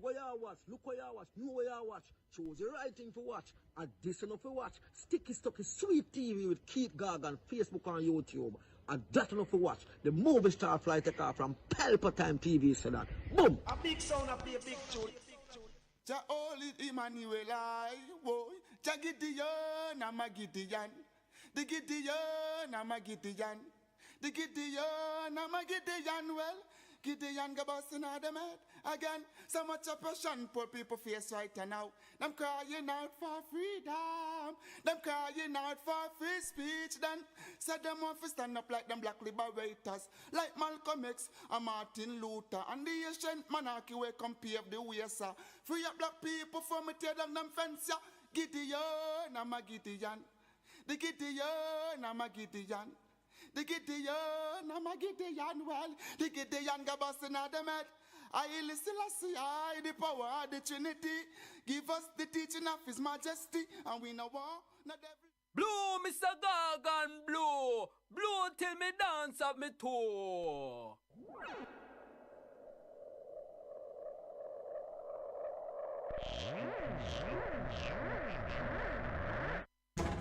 boy, what you watch? Look what you watch. Know what you watch. Choose the right thing to watch. And this enough to watch. Sticky Stucky Sweet TV with Keith Gargan, Facebook and YouTube. And that enough to watch. The movie star fly take off from Palpatine TV, so that. Boom! A big sound, a big tune. Ja holy Emmanuel I, boy. Ja Gideon, I'm a Gideon. The Gideon, I'm a Gideon. The Gideon, I'm a Gideon. Well, Gideon go busting out them head again. So much oppression, poor people face right now. Them crying out for freedom. Them crying out for free speech. Then said them want to stand up like them black liberators, like Malcolm X and Martin Luther and the ancient monarchy where come pave the way, sir. Free up black people from it, tear down them fence, yeah. Gideon, I'm a Gideon. The Gideon, I'm a Gideon. The Gideon, I'm a Gideon. Well, the Gideon go busting out them head. I listen, I the power of the Trinity. Give us the teaching of His Majesty, and we know war. Not every. Blow, Mr. Gargan, blow. Blow till me dance up me toe.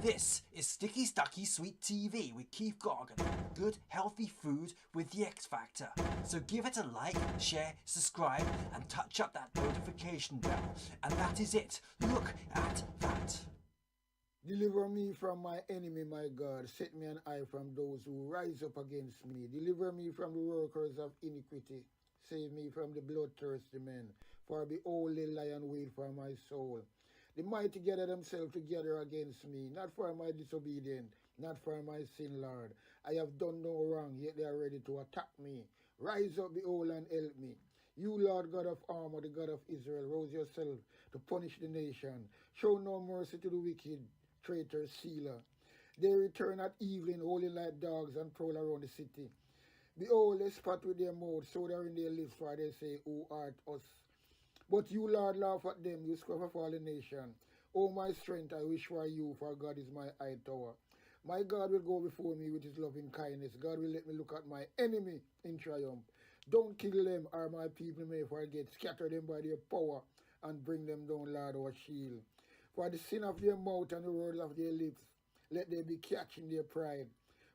This is Sticky Stucky Sweet TV with Keith Gargan. Good, healthy food with the X Factor. So give it a like, share, subscribe, and touch up that notification bell. And that is it. Look at that. Deliver me from my enemy, my God. Set me an eye from those who rise up against me. Deliver me from the workers of iniquity. Save me from the bloodthirsty men. For behold, they lie and wait for my soul. The mighty gather themselves together against me, not for my disobedience, not for my sin, Lord. I have done no wrong, yet they are ready to attack me. Rise up, behold, and help me. You, Lord God of armor, the God of Israel, rouse yourself to punish the nation. Show no mercy to the wicked, traitor, sealer. They return at evening, howling like dogs, and prowl around the city. Behold, they spat with their mouth, so they are in their lips, for they say, Who art us? But you, Lord, laugh at them, you scruff of all the nation. O my strength, I wish for you, for God is my high tower. My God will go before me with his loving kindness. God will let me look at my enemy in triumph. Don't kill them, or my people may forget. Scatter them by their power, and bring them down, Lord, our shield. For the sin of their mouth and the words of their lips, let they be catched in their pride.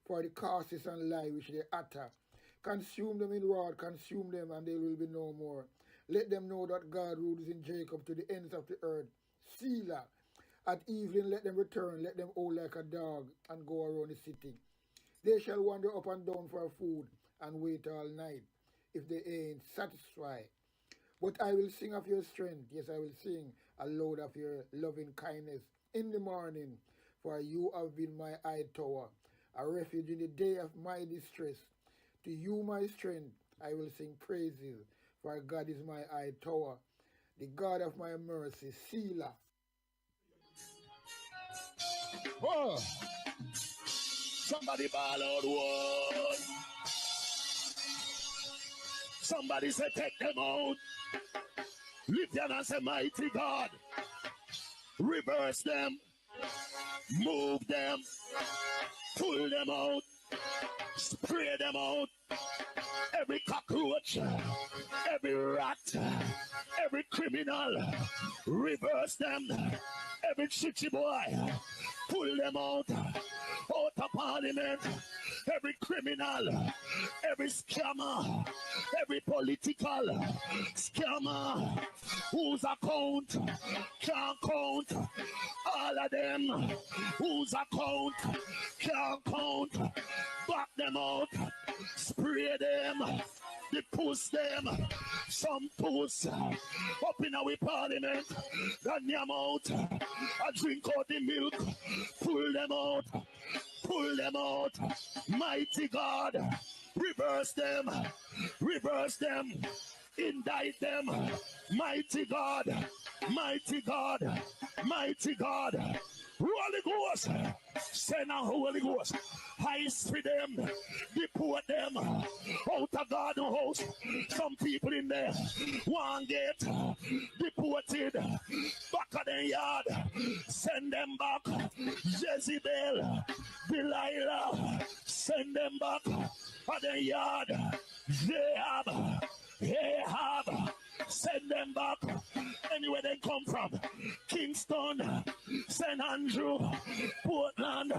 For the curses and lie which they utter. Consume them in wrath, consume them, and they will be no more. Let them know that God rules in Jacob to the ends of the earth. Selah. At evening let them return, let them howl like a dog, and go around the city. They shall wander up and down for food, and wait all night, if they ain't satisfied. But I will sing of your strength, yes, I will sing aloud of your loving kindness in the morning. For you have been my high tower, a refuge in the day of my distress. To you, my strength, I will sing praises, for God is my high tower, the God of my mercy, Selah. Whoa. Somebody ball out one. Somebody say take them out. Lift them and say mighty God. Reverse them. Move them. Pull them out. Spray them out. Every cockroach, every rat, every criminal, reverse them. Every chichi boy, pull them out of parliament. Every criminal, every scammer, every political scammer whose account can't count. All of them whose account can't count. Back them out. Spray them, they push them, some push up in our parliament, run them out, I drink out the milk, pull them out, mighty God, reverse them, indict them, mighty God, mighty God, mighty God, Holy Ghost, send a Holy Ghost. Heist for them, deport them out of God's house. Some people in there want get deported back of their yard. Send them back. Jezebel, Delilah, send them back of their yard. Ahab, Send them back anywhere they come from. Kingston, St. Andrew, Portland,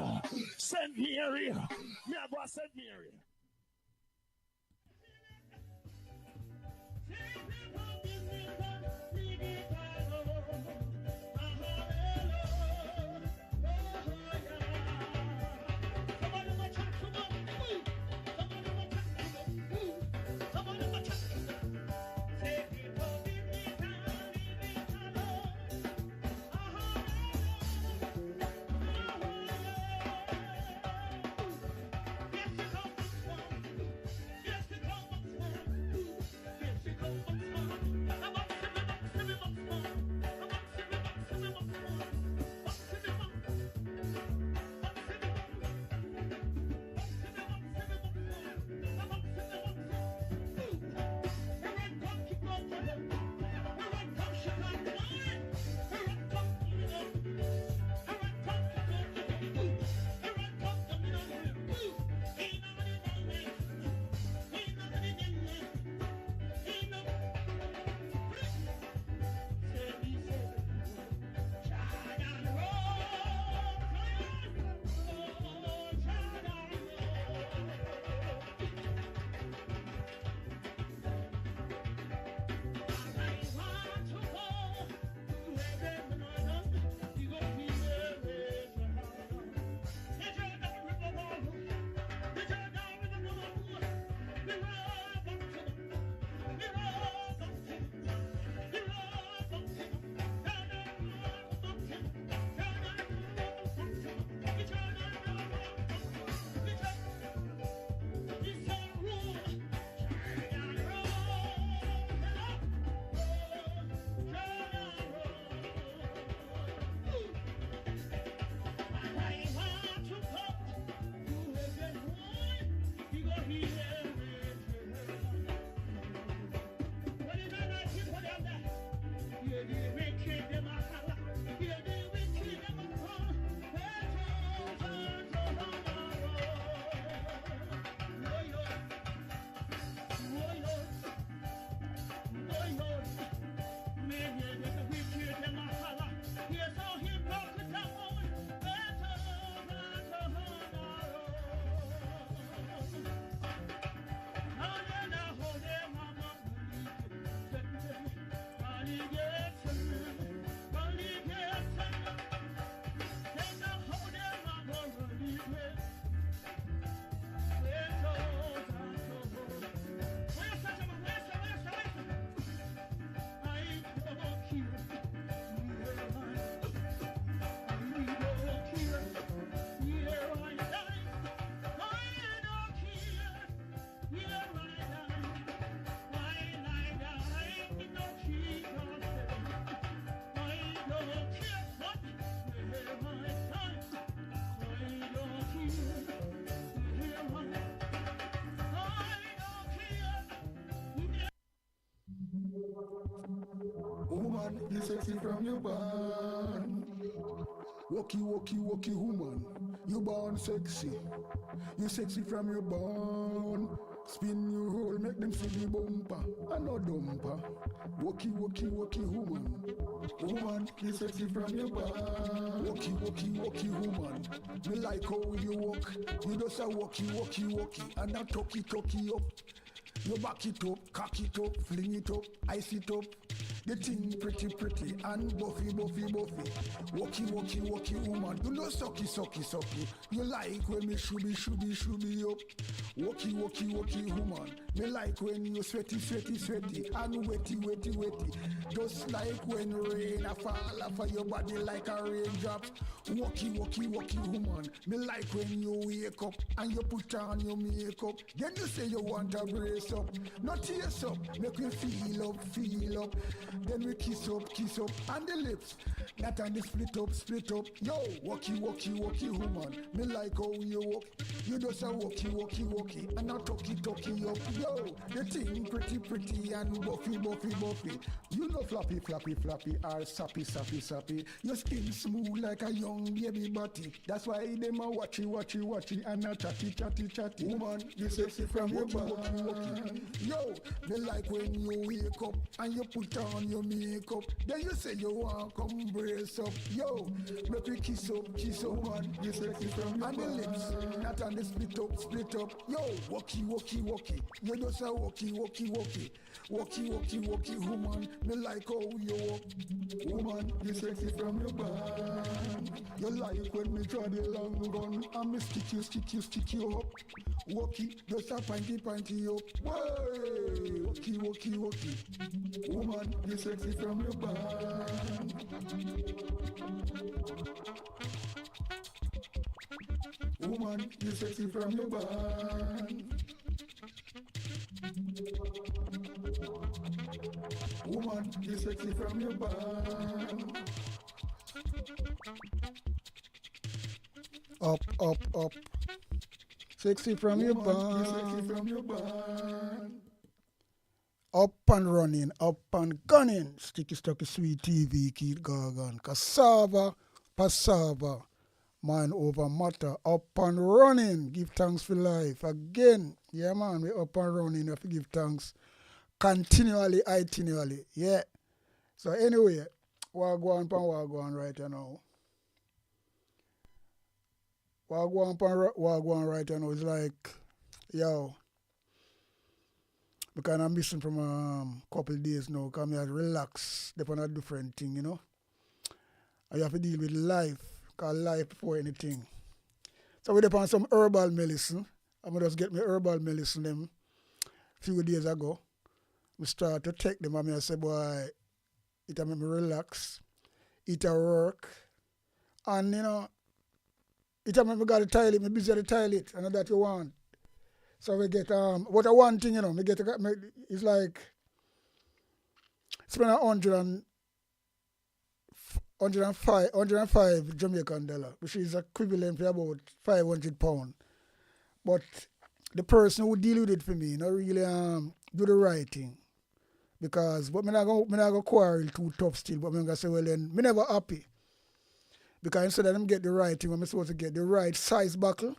St. Mary. Me I go to St. Mary. Woman, you sexy from your born. Walkie, woman. You born sexy. You sexy from your born. Spin your roll, make them see the bumper. And no dumper. Walkie, woman. Woman, you sexy from your born. Walkie, woman. Me like how you walk. You just a walkie. And a talkie up. You back it up, cock it up, fling it up, ice it up. The thing pretty and buffy. Walkie, woman. You know sucky. You like when me shooby up. Walkie, woman. Me like when you sweaty and wetty. Just like when rain a fall off of your body like a raindrop. Walkie, woman. Me like when you wake up and you put on your makeup. Then you say you want to brace up, not tears up, make me feel up. Then we kiss up, and the lips, not on the split up. Yo, walkie, woman. Me like how you walk. You just a walkie, and a talkie up. Yo, the thing pretty and buffy. You know floppy, or sappy. Your skin smooth like a young baby body. That's why them a watchy, and a chatty. Woman, you sexy from your walkie. Yo, me like when you wake up and you put on your makeup. Then you say you want come brace up. Yo, make we kiss up, woman. You sexy from your and the lips, not on the split up. Yo, walkie. You just a walkie. Walkie, woman. Me like how you walk. Woman, you sexy from your band. You like when me draw the long gun and me stick you up. Walkie, just a pinty up. Whoa, walkie. Woman, you sexy from your band. Woman, you sexy from your band. Woman, you sexy from your band. Up. Sexy from your band. Sexy from your band. Up and running, up and gunning. Sticky sweet TV, Keith Gargan. Cassava, passava. Man over matter, up and running. Give thanks for life. Again, yeah man, we up and running. We have to give thanks continually, itinerally. Yeah. So anyway, we're going right now. We're going right now. It's like, yo, because I'm missing from a couple of days now. Because I have to relax, depend on a different thing, you know. I have to deal with life. Cause life before anything. So we depend on some herbal medicine. I'm just get me herbal medicine them a few days ago. We start to take them and I say, boy, it'll make me relax. It'll work. And you know, it'll make me go to the toilet, me busy at the toilet, and that you want. So we get what I want thing, you know, it's like spend 105 Jamaican dollar, which is equivalent to about £500. But the person who deal with it for me, not really do the right thing. Because but me not go quarrel too tough still, but I'm gonna say, well then, me never happy. Because instead of them get the right thing, I'm supposed to get the right size buckle.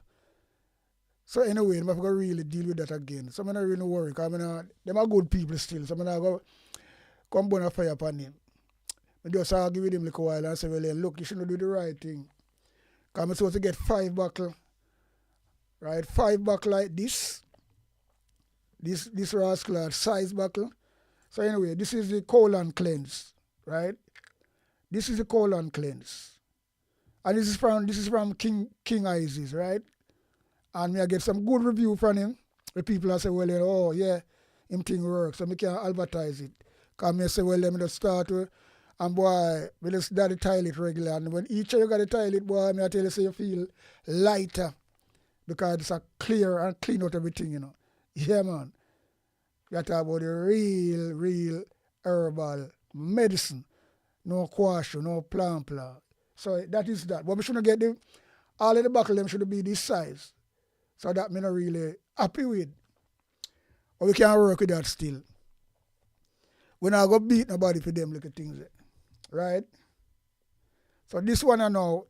So anyway, I'm gonna really deal with that again. So I'm not really worry, because them are good people still. So I'm not go come burn a fire upon him. I just argue with him like a while and say, well, then, look, you shouldn't do the right thing. Because I'm supposed to get 5 buckle, right? 5 buckle like this. This rascal size buckle. So anyway, this is the colon cleanse, right? This is the colon cleanse. And this is from King Isis, right? And I get some good review from him. The people say, well, then, oh, yeah, him thing works. So I can advertise it. Because I say, well, let me just start with. And boy, we just got the toilet regular. And when each of you got the toilet, boy, I tell you, so you feel lighter. Because it's a clear and clean out everything, you know. Yeah, man. You talk about the real herbal medicine. No quash, no plant. So that is that. But we shouldn't get all of the buckle, them should be this size. So that I'm not really happy with. But we can work with that still. We're not going to beat nobody for them little things. Right? So this one I know,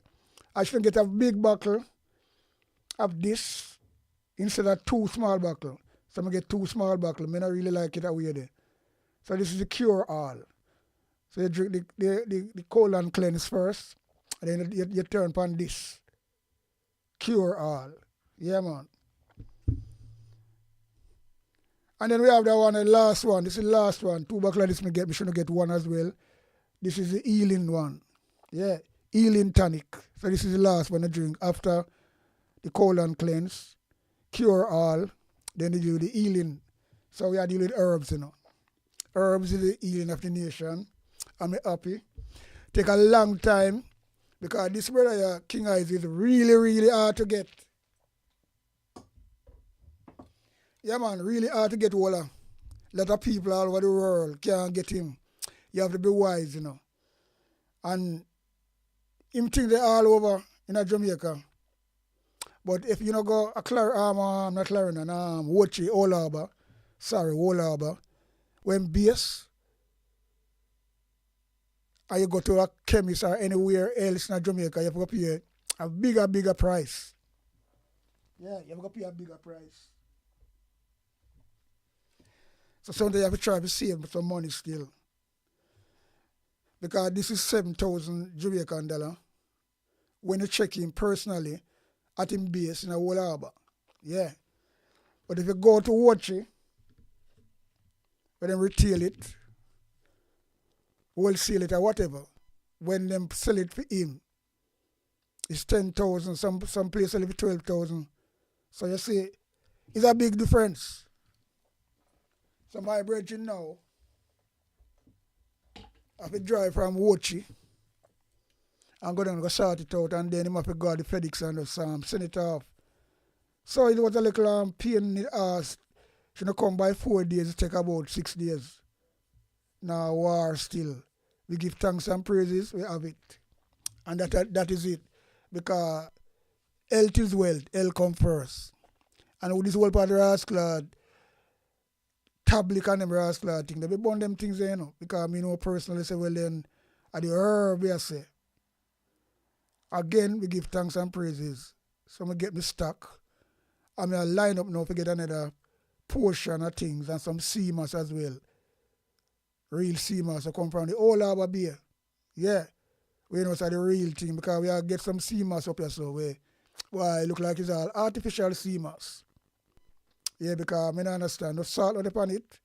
I should get a big buckle of this instead of 2 small buckle. So I'm going to get 2 small buckle. I don't really like it away there. So this is the cure all. So you drink the colon cleanse first, and then you turn upon this. Cure all. Yeah, man. And then we have that one, the last one. This is the last one. 2 buckle like this, me shouldn't get 1 as well. This is the healing one. Yeah, healing tonic. So this is the last one I drink after the colon cleanse, cure all, then they do the healing. So we are dealing with herbs, you know. Herbs is the healing of the nation. I'm happy. Take a long time because this brother, King Eyes, is really hard to get. Yeah, man, really hard to get hold of. A lot of people all over the world can't get him. You have to be wise, you know. And him think they all over in Jamaica. But if you know go a not Clarendon, Wochi, Old Harbour, Old Harbour, when base, and you go to a chemist or anywhere else in Jamaica, you have to pay a bigger price. Yeah, you have to pay a bigger price. So sometimes you have to try to save some money still. Because this is 7,000 Jamaican dollar when you check in personally at him base in a Old Harbour. Yeah. But if you go to Wochi, when them retail it, wholesale it or whatever, when them sell it for him, it's 10,000, some place sell it for 12,000. So you see, it's a big difference. So my brethren now, I have to drive from Wochi and go down and go sort it out, and then him have to go to the FedEx and just send it off. So it was a little pain in the ass. Should come by 4 days, it take about 6 days. Now war still. We give thanks and praises, we have it. And that is it. Because health is wealth, health come first. And with this whole part of the rascal, tablet and them rascal thing, they be burn them things there, you know. Because me know personally say, well then, at the herb I say. Again, we give thanks and praises. So I get me stock. I'm going to line up now to get another portion of things and some sea moss as well. Real sea moss come from the Old Harbour Bay. Yeah. We know it's the real thing because we are get some sea moss up here so why it look like it's all artificial sea moss. Yeah, because I don't understand the salt on upon it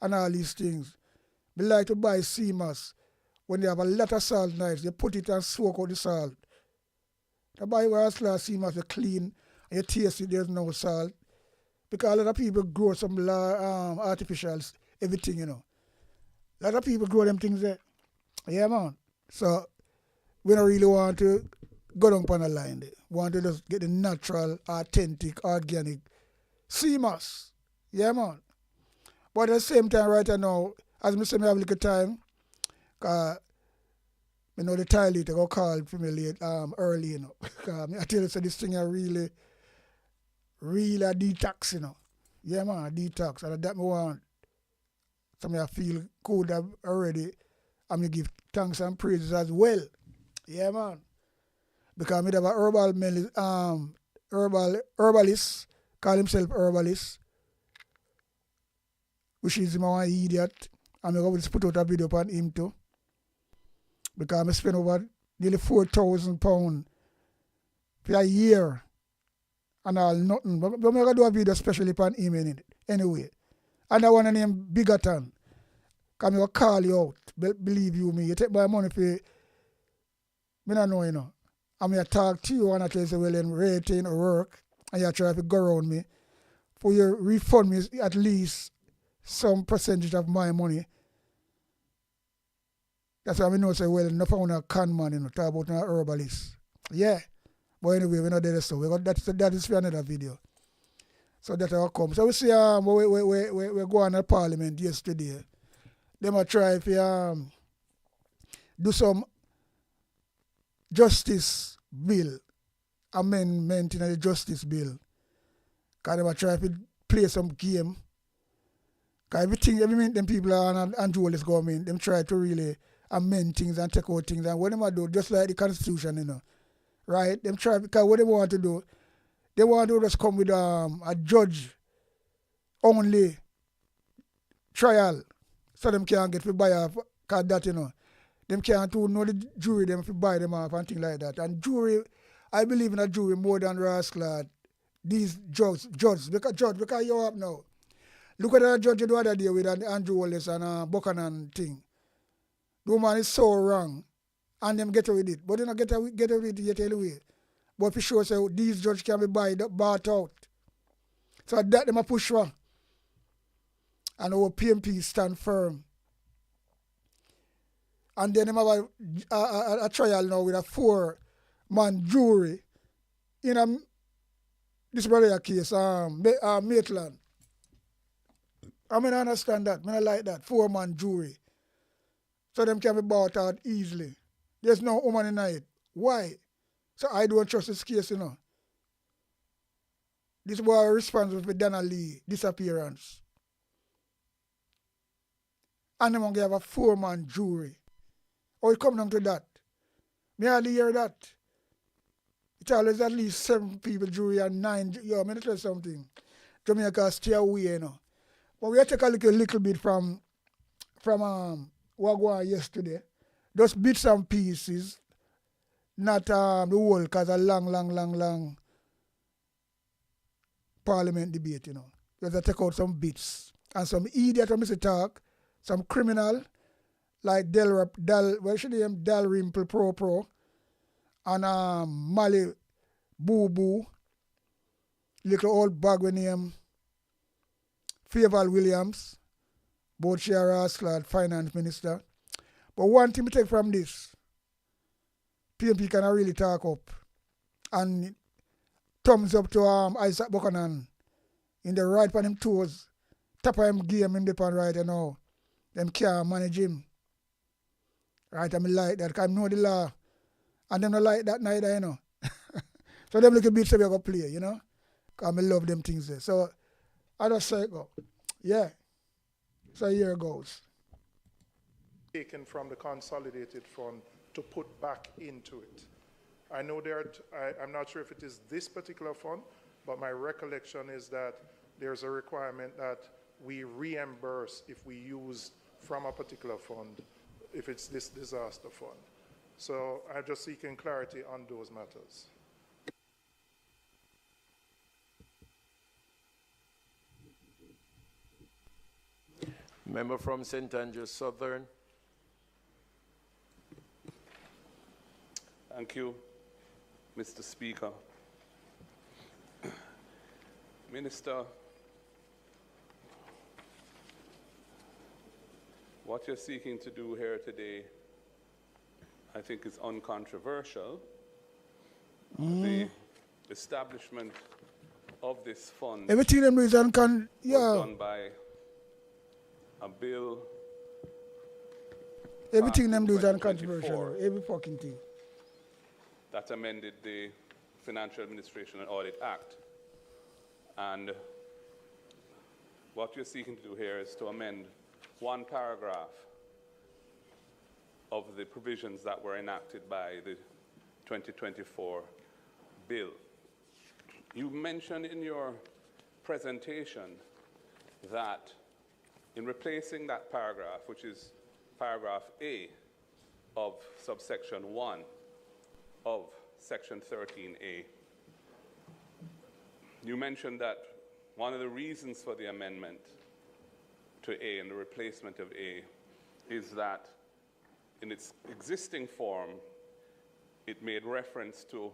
and all these things. We like to buy sea moss. When they have a lot of salt knives, they put it and soak out the salt. The buy where sea moss is clean and you taste it, there's no salt. Because a lot of people grow some artificials, everything, you know. A lot of people grow them things there. Yeah, man. So, we don't really want to go down on the line there. We want to just get the natural, authentic, organic sea moss. Yeah, man. But at the same time, right now, as I say, I have a little time, because I know the toilet go call for me late, early, you know. Because I tell you, so this thing is really a detox, you know. Yeah, man, a detox. And that me want. So I feel good already. And I give thanks and praises as well. Yeah, man. Because I have a herbalist, call himself herbalist, which is my idiot. And I'm going to put out a video upon him too. Because I spend over nearly £4,000 for a year. And all nothing. But I'm going to do a video especially upon him in it. Anyway. And I want to name Bigotan. Because I will call you out. Believe you me. You take my money for me don't know, you know. I'm going to talk to you and I tell you, well, then rating or work. And you try to go around me. For you refund me at least some percentage of my money. That's why I know, say, well, enough on a con man, you know, talk about an herbalist. Yeah. But anyway, we're not there, so that is for another video. So that will come. So we see, we go on to Parliament yesterday. They might try to do some justice bill, amendment in the justice bill. Because they might try to play some game. Because everything them people are and Joel's government, them try to really amend things and take out things. And what they might do, just like the Constitution, you know. Right? Them try, because what they want to do, they want to just come with a judge only trial. So them can't get to buy off, because that, you know. Them can't do know the jury, them to buy them off and things like that. And jury, I believe in a jury more than rascal. These judges, because you're up now. Look at that judge the other day with Andrew Wallace and Buchanan thing. The woman is so wrong. And them get away with it. But they don't get away with it yet anyway. But for sure, say, these judges can be bought out. So that them a push for. And our PMP stand firm. And then them have a trial now with a 4-man jury in this brother case, Maitland. I mean, I understand that. I mean, I like that. 4-man jury. So them can be bought out easily. There's no woman in it. Why? So I don't trust this case, you know. This boy responsible for Dana Lee disappearance. And them gonna have a 4-man jury. Or it come down to that. Me hardly hear that. It's always at least 7 people jury and 9. Yo, I'm gonna tell you something. Jamaica stay away, you know. But we have to take a little bit from what go on yesterday. Just bits and pieces. Not the whole, because a long parliament debate, you know. We have to take out some bits. And some idiot from Mr. Talk, some criminal, like Dalrymple Pro, and Mali Boo Boo, little old bag with name Faval Williams, both share Rascal, finance minister. But one thing we take from this, PMP can really talk up. And thumbs up to Isaac Buchanan in the right on him toes. Top of him game in the pan right now. Them can't manage him. Right, I like that, because I know the law. And them not like that neither, you know. So them little bits we go play, you know. Because I love them things there. So I just say go. Yeah. So here it goes. Taken from the consolidated fund to put back into it. I know I'm not sure if it is this particular fund, but my recollection is that there's a requirement that we reimburse if we use from a particular fund, if it's this disaster fund. So I'm just seeking clarity on those matters. Member from St. Andrews Southern. Thank you, Mr. Speaker. Minister, what you're seeking to do here today, I think, is uncontroversial. The establishment of this fund Everything them is was done by a bill. Everything them do is 2024. uncontroversial. Every fucking thing. That amended the Financial Administration and Audit Act. And what you're seeking to do here is to amend one paragraph of the provisions that were enacted by the 2024 bill. You mentioned in your presentation that in replacing that paragraph, which is paragraph A of subsection 1 of section 13A, you mentioned that one of the reasons for the amendment to A and the replacement of A is that in its existing form, it made reference to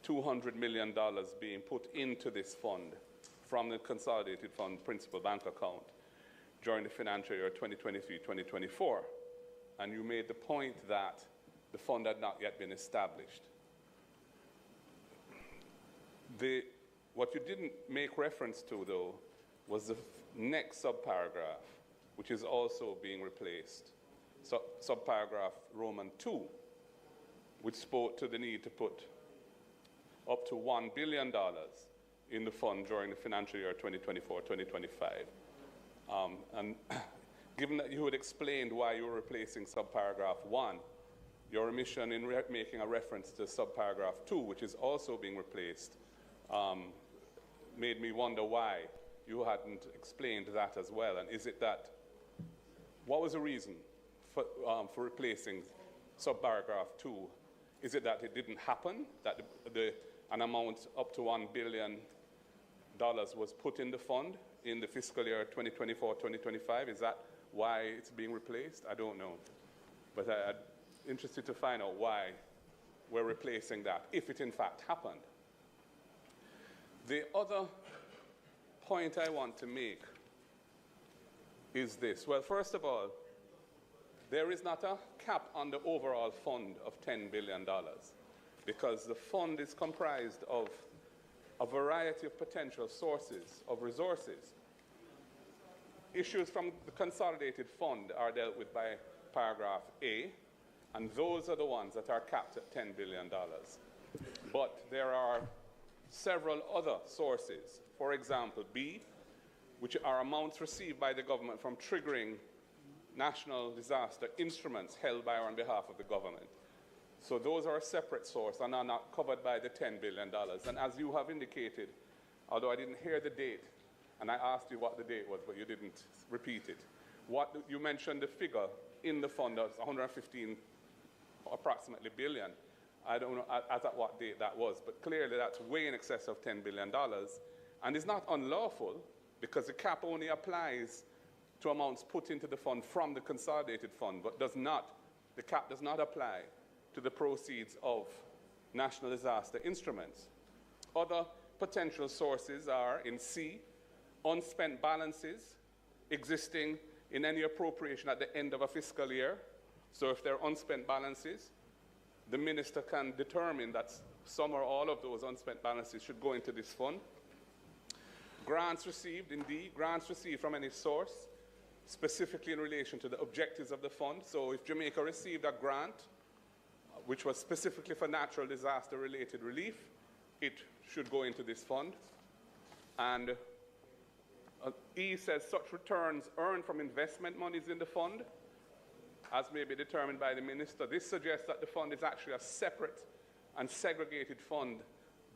$200 million being put into this fund from the Consolidated Fund Principal Bank account during the financial year 2023-2024. And you made the point that the fund had not yet been established. What you didn't make reference to, though, was the next subparagraph, which is also being replaced. So, subparagraph Roman 2, which spoke to the need to put up to $1 billion in the fund during the financial year 2024-2025. And given that you had explained why you were replacing subparagraph 1, your omission in making a reference to subparagraph 2, which is also being replaced, made me wonder why you hadn't explained that as well. And is it that, what was the reason for replacing subparagraph 2? Is it that it didn't happen, that an amount up to $1 billion was put in the fund in the fiscal year 2024-2025? Is that why it's being replaced? I don't know. But I'm interested to find out why we're replacing that, if it in fact happened. The other point I want to make is this. Well, first of all, there is not a cap on the overall fund of $10 billion, because the fund is comprised of a variety of potential sources of resources. Issues from the consolidated fund are dealt with by paragraph A, and those are the ones that are capped at $10 billion. But there are several other sources. For example, B, which are amounts received by the government from triggering national disaster instruments held by or on behalf of the government. So those are a separate source and are not covered by the $10 billion. And as you have indicated, although I didn't hear the date, and I asked you what the date was, but you didn't repeat it. You mentioned the figure in the fund of 115 approximately billion. I don't know as at what date that was, but clearly that's way in excess of $10 billion. And it's not unlawful because the cap only applies to amounts put into the fund from the consolidated fund, but the cap does not apply to the proceeds of national disaster instruments. Other potential sources are in C, unspent balances existing in any appropriation at the end of a fiscal year. So if there are unspent balances, the minister can determine that some or all of those unspent balances should go into this fund. Grants received, indeed, grants received from any source, specifically in relation to the objectives of the fund. So if Jamaica received a grant, which was specifically for natural disaster-related relief, it should go into this fund. And E says such returns earned from investment monies in the fund, as may be determined by the minister. This suggests that the fund is actually a separate and segregated fund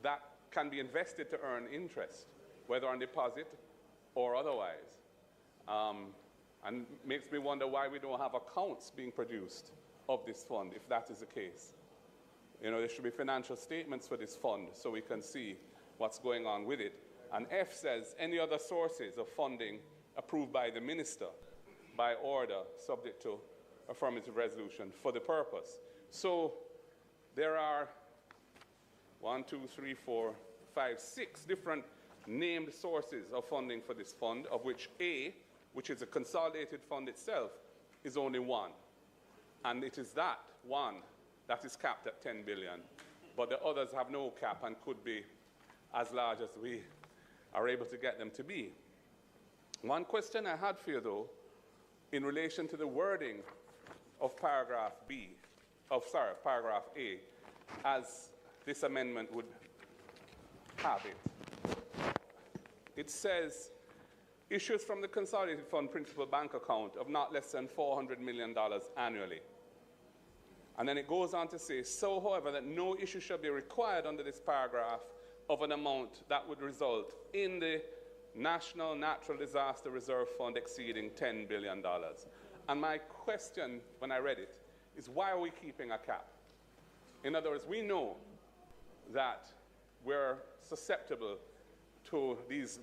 that can be invested to earn interest, whether on deposit or otherwise. And makes me wonder why we don't have accounts being produced of this fund, if that is the case. You know, there should be financial statements for this fund so we can see what's going on with it. And F says any other sources of funding approved by the minister by order subject to affirmative resolution for the purpose. So there are 6 different named sources of funding for this fund, of which A, which is a consolidated fund itself, is only one. And it is that one that is capped at 10 billion. But the others have no cap and could be as large as we are able to get them to be. One question I had for you, though, in relation to the wording of paragraph A, as this amendment would have it. It says, issues from the Consolidated Fund Principal Bank account of not less than $400 million annually. And then it goes on to say, so, however, that no issue shall be required under this paragraph of an amount that would result in the National Natural Disaster Reserve Fund exceeding $10 billion. And my question, when I read it, is why are we keeping a cap? In other words, we know that we're susceptible to these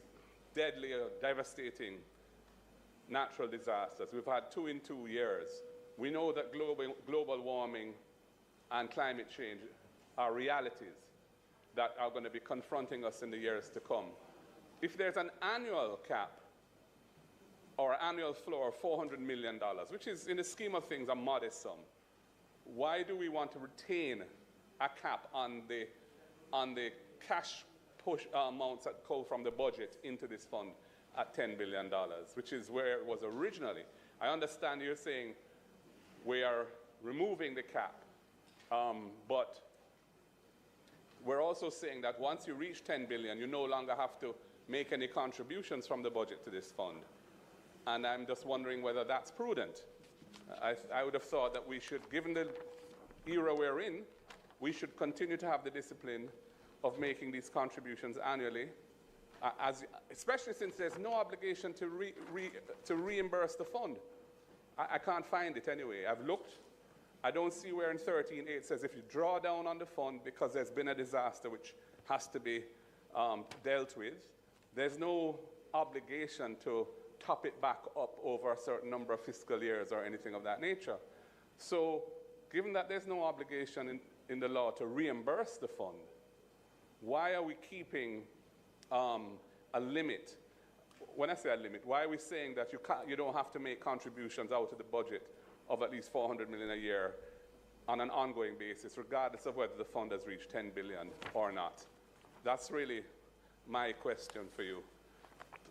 deadly or devastating natural disasters. We've had 2 in 2 years. We know that global warming and climate change are realities that are going to be confronting us in the years to come. If there's an annual cap or annual floor of $400 million, which is, in the scheme of things, a modest sum, why do we want to retain a cap on the cash push amounts that go from the budget into this fund at $10 billion, which is where it was originally? I understand you're saying we are removing the cap, but we're also saying that once you reach 10 billion, you no longer have to make any contributions from the budget to this fund. And I'm just wondering whether that's prudent. I would have thought that we should, given the era we're in, we should continue to have the discipline of making these contributions annually, especially since there's no obligation to reimburse the fund. I can't find it anyway. I've looked. I don't see where in 13.8 it says if you draw down on the fund because there's been a disaster which has to be dealt with, there's no obligation to top it back up over a certain number of fiscal years or anything of that nature. So given that there's no obligation in the law to reimburse the fund, why are we keeping a limit? When I say a limit, why are we saying that you don't have to make contributions out of the budget of at least $400 million a year on an ongoing basis, regardless of whether the fund has reached 10 billion or not? That's really my question for you.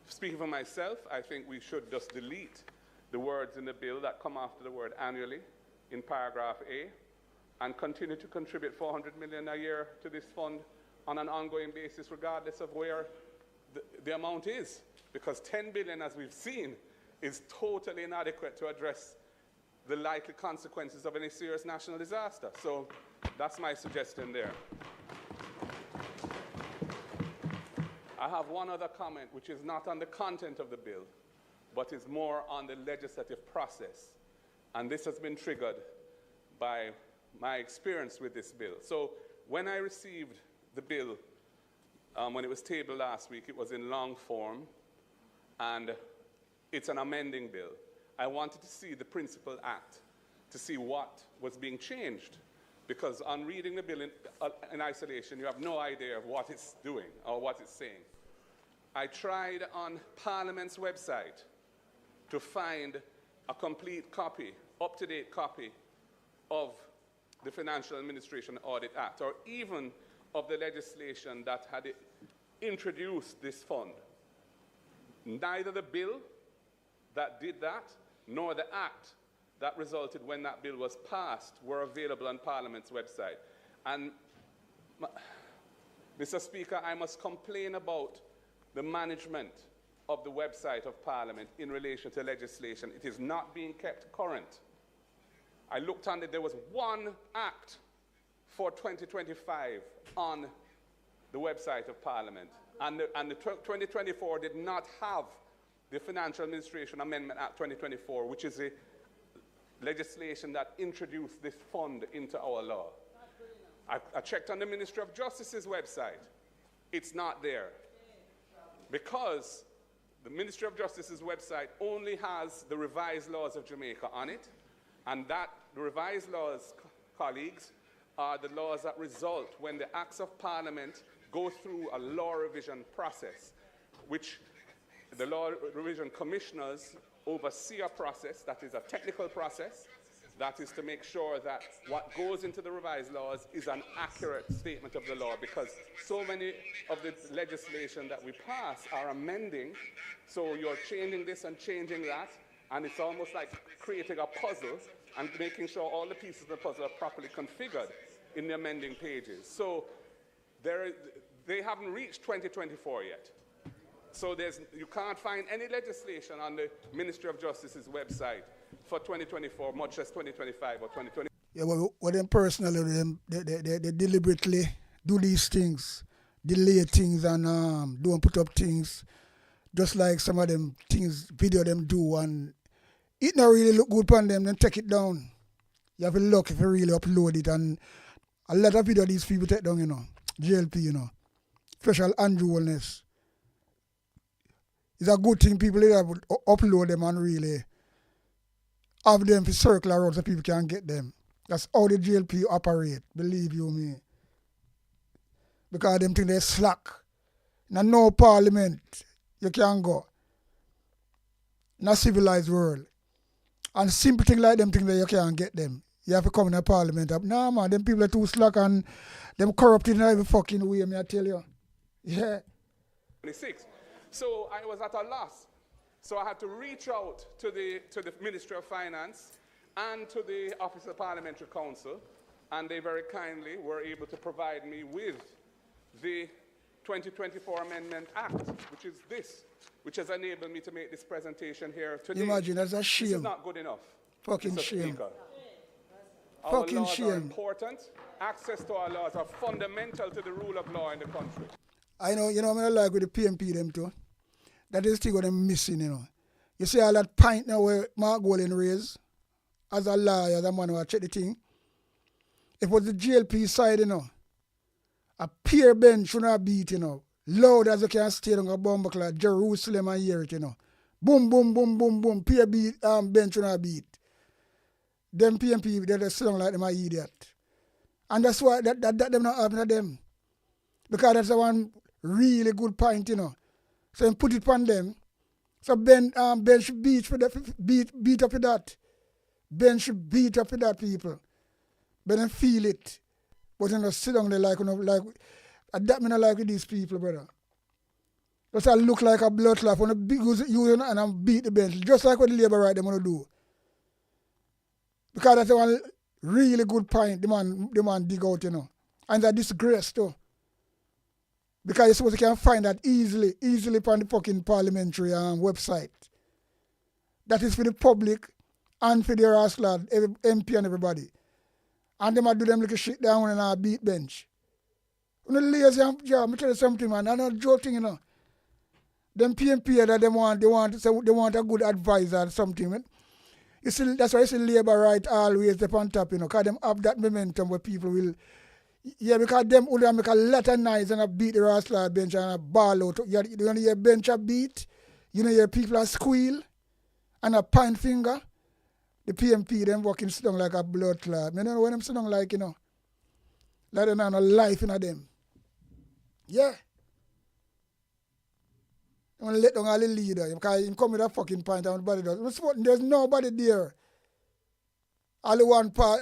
Speaking for myself, I think we should just delete the words in the bill that come after the word annually in paragraph A and continue to contribute $400 million a year to this fund on an ongoing basis, regardless of where the amount is. Because 10 billion, as we've seen, is totally inadequate to address the likely consequences of any serious national disaster. So that's my suggestion there. I have one other comment, which is not on the content of the bill, but is more on the legislative process. And this has been triggered by my experience with this bill. So when I received the bill, when it was tabled last week, it was in long form, and it's an amending bill. I wanted to see the Principal Act, to see what was being changed, because on reading the bill in isolation, you have no idea of what it's doing or what it's saying. I tried on Parliament's website to find a complete copy, up-to-date copy of the Financial Administration Audit Act, or even of the legislation that had introduced this fund. Neither the bill that did that, nor the act that resulted when that bill was passed were available on Parliament's website. And, Mr. Speaker, I must complain about the management of the website of Parliament in relation to legislation. It is not being kept current. I looked on it, there was one act for 2025 on the website of Parliament. And the 2024 did not have the Financial Administration Amendment Act 2024, which is a legislation that introduced this fund into our law. I checked on the Ministry of Justice's website. It's not there. Because the Ministry of Justice's website only has the revised laws of Jamaica on it, and that the revised laws, colleagues, are the laws that result when the Acts of Parliament go through a law revision process, which the law revision commissioners oversee a process that is a technical process, that is to make sure that what goes into the revised laws is an accurate statement of the law, because so many of the legislation that we pass are amending, so you're changing this and changing that, and it's almost like creating a puzzle and making sure all the pieces of the puzzle are properly configured in the amending pages. So they haven't reached 2024 yet. So you can't find any legislation on the Ministry of Justice's website for 2024, much as 2025 or 2020. Yeah, well them personally, they deliberately do these things, delay things, and don't put up things, just like some of them things, video them do, and it not really look good on them, then take it down. You have to look if you really upload it, and a lot of video these people take down, you know, JLP, you know, special unusualness. It's a good thing people would upload them and really have them to circle around so people can get them. That's how the JLP operate, believe you me. Because them think they slack. In no parliament, you can go. In a civilized world. And simple thing like them think that you can't get them. You have to come in a parliament. Nah man, them people are too slack and them corrupted in every fucking way, me I tell you. Yeah. 26. So I was at a loss. So I had to reach out to the Ministry of Finance and to the Office of Parliamentary Counsel, and they very kindly were able to provide me with the 2024 Amendment Act, which is this, which has enabled me to make this presentation here today. Imagine, that's a shame. This is not good enough. Fucking Mr. shame. Speaker. Fucking our laws shame. are important. Access to our laws are fundamental to the rule of law in the country. I know, you know, I like with the PMP them too. That is the thing what I'm missing, you know. You see all that pint now where Mark Golden raised, as a lawyer, as a man who check the thing. If it was the GLP side, you know, a peer bench should not beat, you know. Loud as you can stay on a bomb like Jerusalem and hear it, you know. Boom, boom, boom, boom, boom. Peer bench should not beat. Them PMP, they just sit down like them an idiot. And that's why that them not having to them. Because that's the one really good point, you know. So you put it on them. So Ben should beat up for that. Ben should beat up for that, people. But then feel it. But you know, sit down there like, you know, like, that me not like with these people, brother. Just I look like a blood clot when I use and I beat the bench. Just like what the Labour right they want to do. Because that's the one really good point the man dig out, you know. And it's a disgrace too. Because you suppose you can find that easily on the fucking parliamentary website. That is for the public and for the Rastler, MP and everybody. And them a do them little shit down on a beat bench. You know, lazy job, me tell you something, man. I'm not joking, you know. Them PMP that they want a good advisor or something, man. You see, that's why you see Labour right always up on top, you know, because them have that momentum where people will. Yeah, because them only make a lot of noise and a beat the Rastler bench and a ball out. You know your bench a beat, you know your people a squeal and a pine finger. The PMP them walking strong like a blood clot. You know when them strong like, you know. Like them have no life in them. Yeah. I'm gonna let down all the leader because he come with a fucking point and nobody does. There's nobody there. All the one part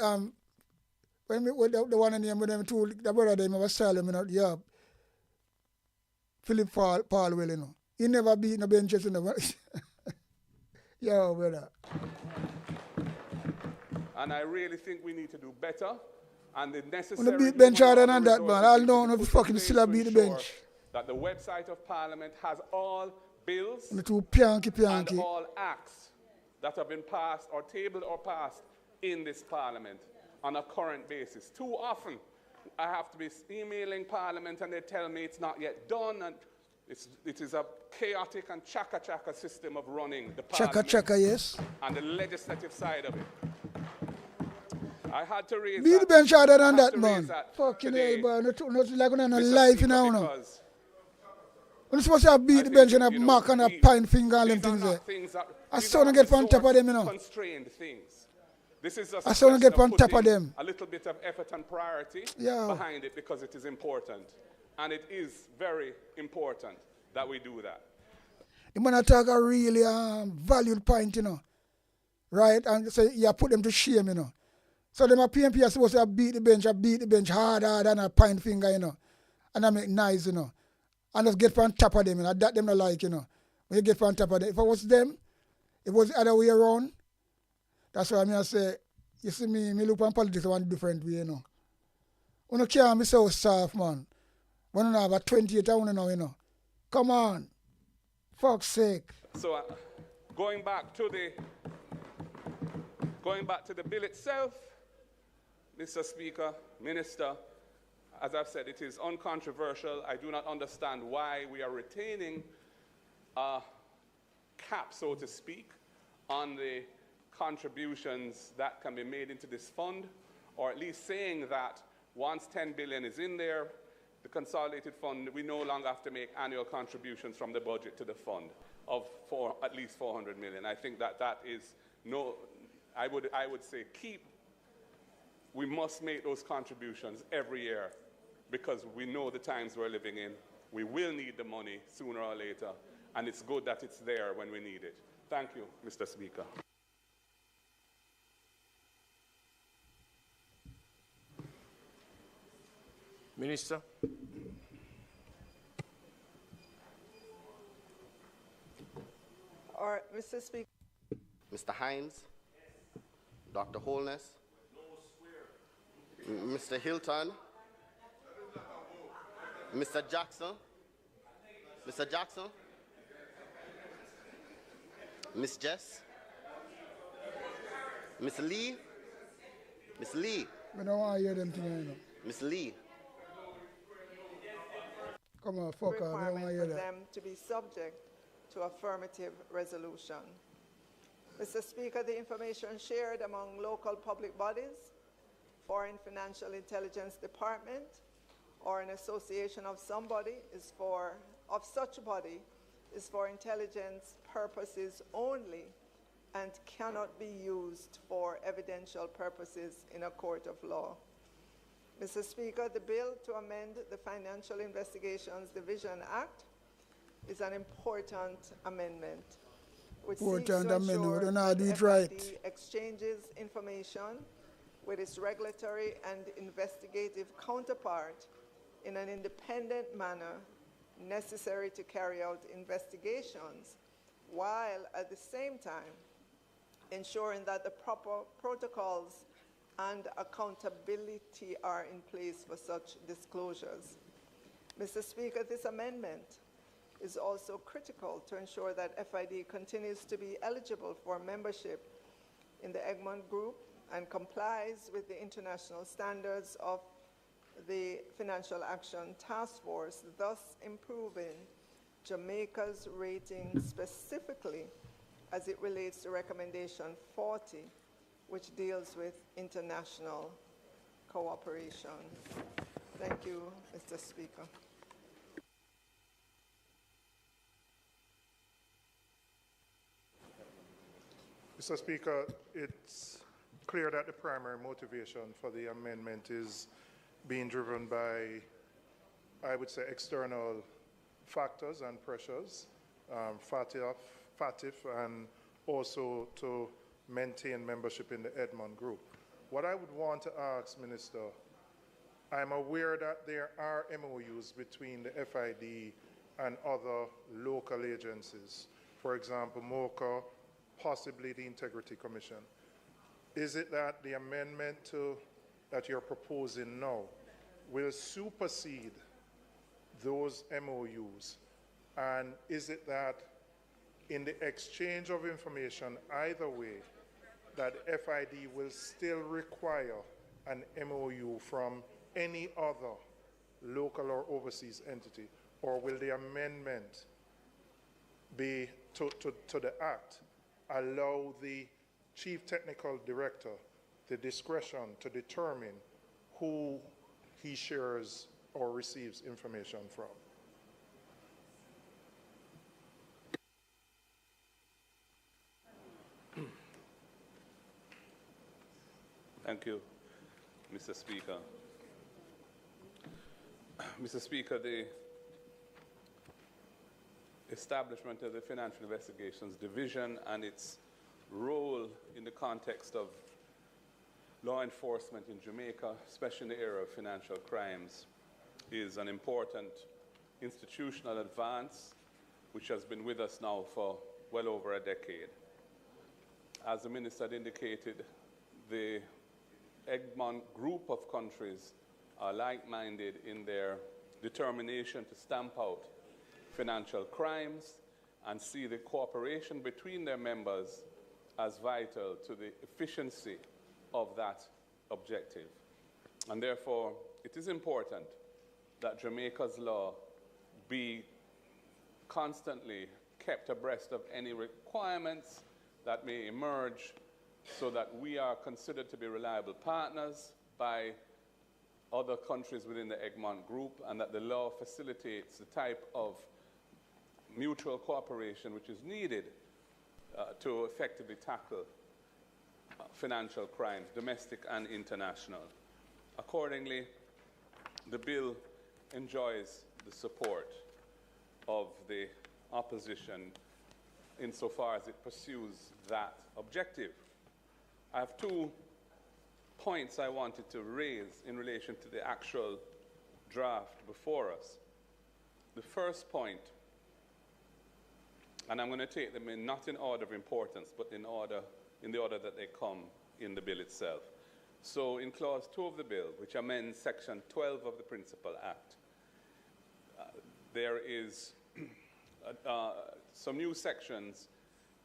when the one in with them two, the brother them was silent, you know, yeah. Philip Paul well, you know. He never beat no benches in the yo, brother. And I really think we need to do better. And the necessary. When the beat bench harder than that, man. I'll know if fucking still beat the bench. That the website of Parliament has all bills and all acts that have been passed or tabled or passed in this Parliament on a current basis. Too often, I have to be emailing Parliament and they tell me it's not yet done, and it is a chaotic and chaka-chaka system of running the Parliament. Chaka, yes. And the legislative side of it. I had to raise beat the bench harder than that, man. Fucking hell, man. Not like no life, you know. We're supposed to have beat the bench and a mark and a pine finger and them things there. I still don't get on top of them, you know. Constrained things. This is I still don't get on top of them. A little bit of effort and priority behind it because it is important. And it is very important that we do that. The man talk a really valued point, you know. Right? And say, yeah, put them to shame, you know. So them a PMP are supposed to beat the bench harder than a pine finger, you know. And I make nice, you know. And just get on top of them, you know. That them not like, you know. When you get on top of them. If it was them, it was the other way around. That's why I say, you see me look on politics one different way, you know. You don't care me so soft, man. When I have a 28, I want to know, you know. Come on. Fuck's sake. So going back to the bill itself, Mr. Speaker, Minister, as I've said, it is uncontroversial. I do not understand why we are retaining a cap, so to speak, on the contributions that can be made into this fund, or at least saying that once 10 billion is in there, the consolidated fund, we no longer have to make annual contributions from the budget to the fund of at least 400 million. I think that is no, I would say we must make those contributions every year because we know the times we're living in. We will need the money sooner or later, and it's good that it's there when we need it. Thank you, Mr. Speaker. Minister. All right, Mr. Speaker. Mr. Hines, Dr. Holness, Mr. Hilton, Mr. Jackson, Miss Jess, Miss Lee. I don't want to hear them things, you know. Miss Lee. Come on, fuck off. I don't want to hear for that. them to be subject to affirmative resolution. Mr. Speaker, the information shared among local public bodies, Foreign Financial Intelligence Department, or an association of somebody of such body is for intelligence purposes only and cannot be used for evidential purposes in a court of law. Mr. Speaker, the bill to amend the Financial Investigations Division Act is an important amendment, which seeks to ensure that the FID exchanges information with its regulatory and investigative counterpart in an independent manner necessary to carry out investigations, while at the same time ensuring that the proper protocols and accountability are in place for such disclosures. Mr. Speaker, this amendment is also critical to ensure that FID continues to be eligible for membership in the Egmont Group and complies with the international standards of the Financial Action Task Force, thus improving Jamaica's rating specifically as it relates to recommendation 40, which deals with international cooperation. Thank you, Mr. Speaker. Mr. Speaker, it's clear that the primary motivation for the amendment is being driven by, I would say, external factors and pressures, FATF, and also to maintain membership in the Egmont Group. What I would want to ask, Minister, I'm aware that there are MOUs between the FID and other local agencies, for example, MOCA, possibly the Integrity Commission. Is it that the amendment that you're proposing now will supersede those MOUs? And is it that in the exchange of information either way, that FID will still require an MOU from any other local or overseas entity? Or will the amendment be to the Act allow the Chief Technical Director the discretion to determine who he shares or receives information from? Thank you, Mr. Speaker. Mr. Speaker, the establishment of the Financial Investigations Division and its role in the context of law enforcement in Jamaica, especially in the area of financial crimes, is an important institutional advance which has been with us now for well over a decade. As the Minister had indicated, the Egmont Group of countries are like-minded in their determination to stamp out financial crimes and see the cooperation between their members as vital to the efficiency of that objective. And therefore, it is important that Jamaica's law be constantly kept abreast of any requirements that may emerge so that we are considered to be reliable partners by other countries within the Egmont Group, and that the law facilitates the type of mutual cooperation which is needed to effectively tackle financial crimes, domestic and international. Accordingly, the bill enjoys the support of the opposition insofar as it pursues that objective. I have 2 points I wanted to raise in relation to the actual draft before us. The first point, and I'm going to take them not in order of importance, but in the order that they come in the bill itself. So in Clause 2 of the bill, which amends Section 12 of the Principal Act, there is some new sections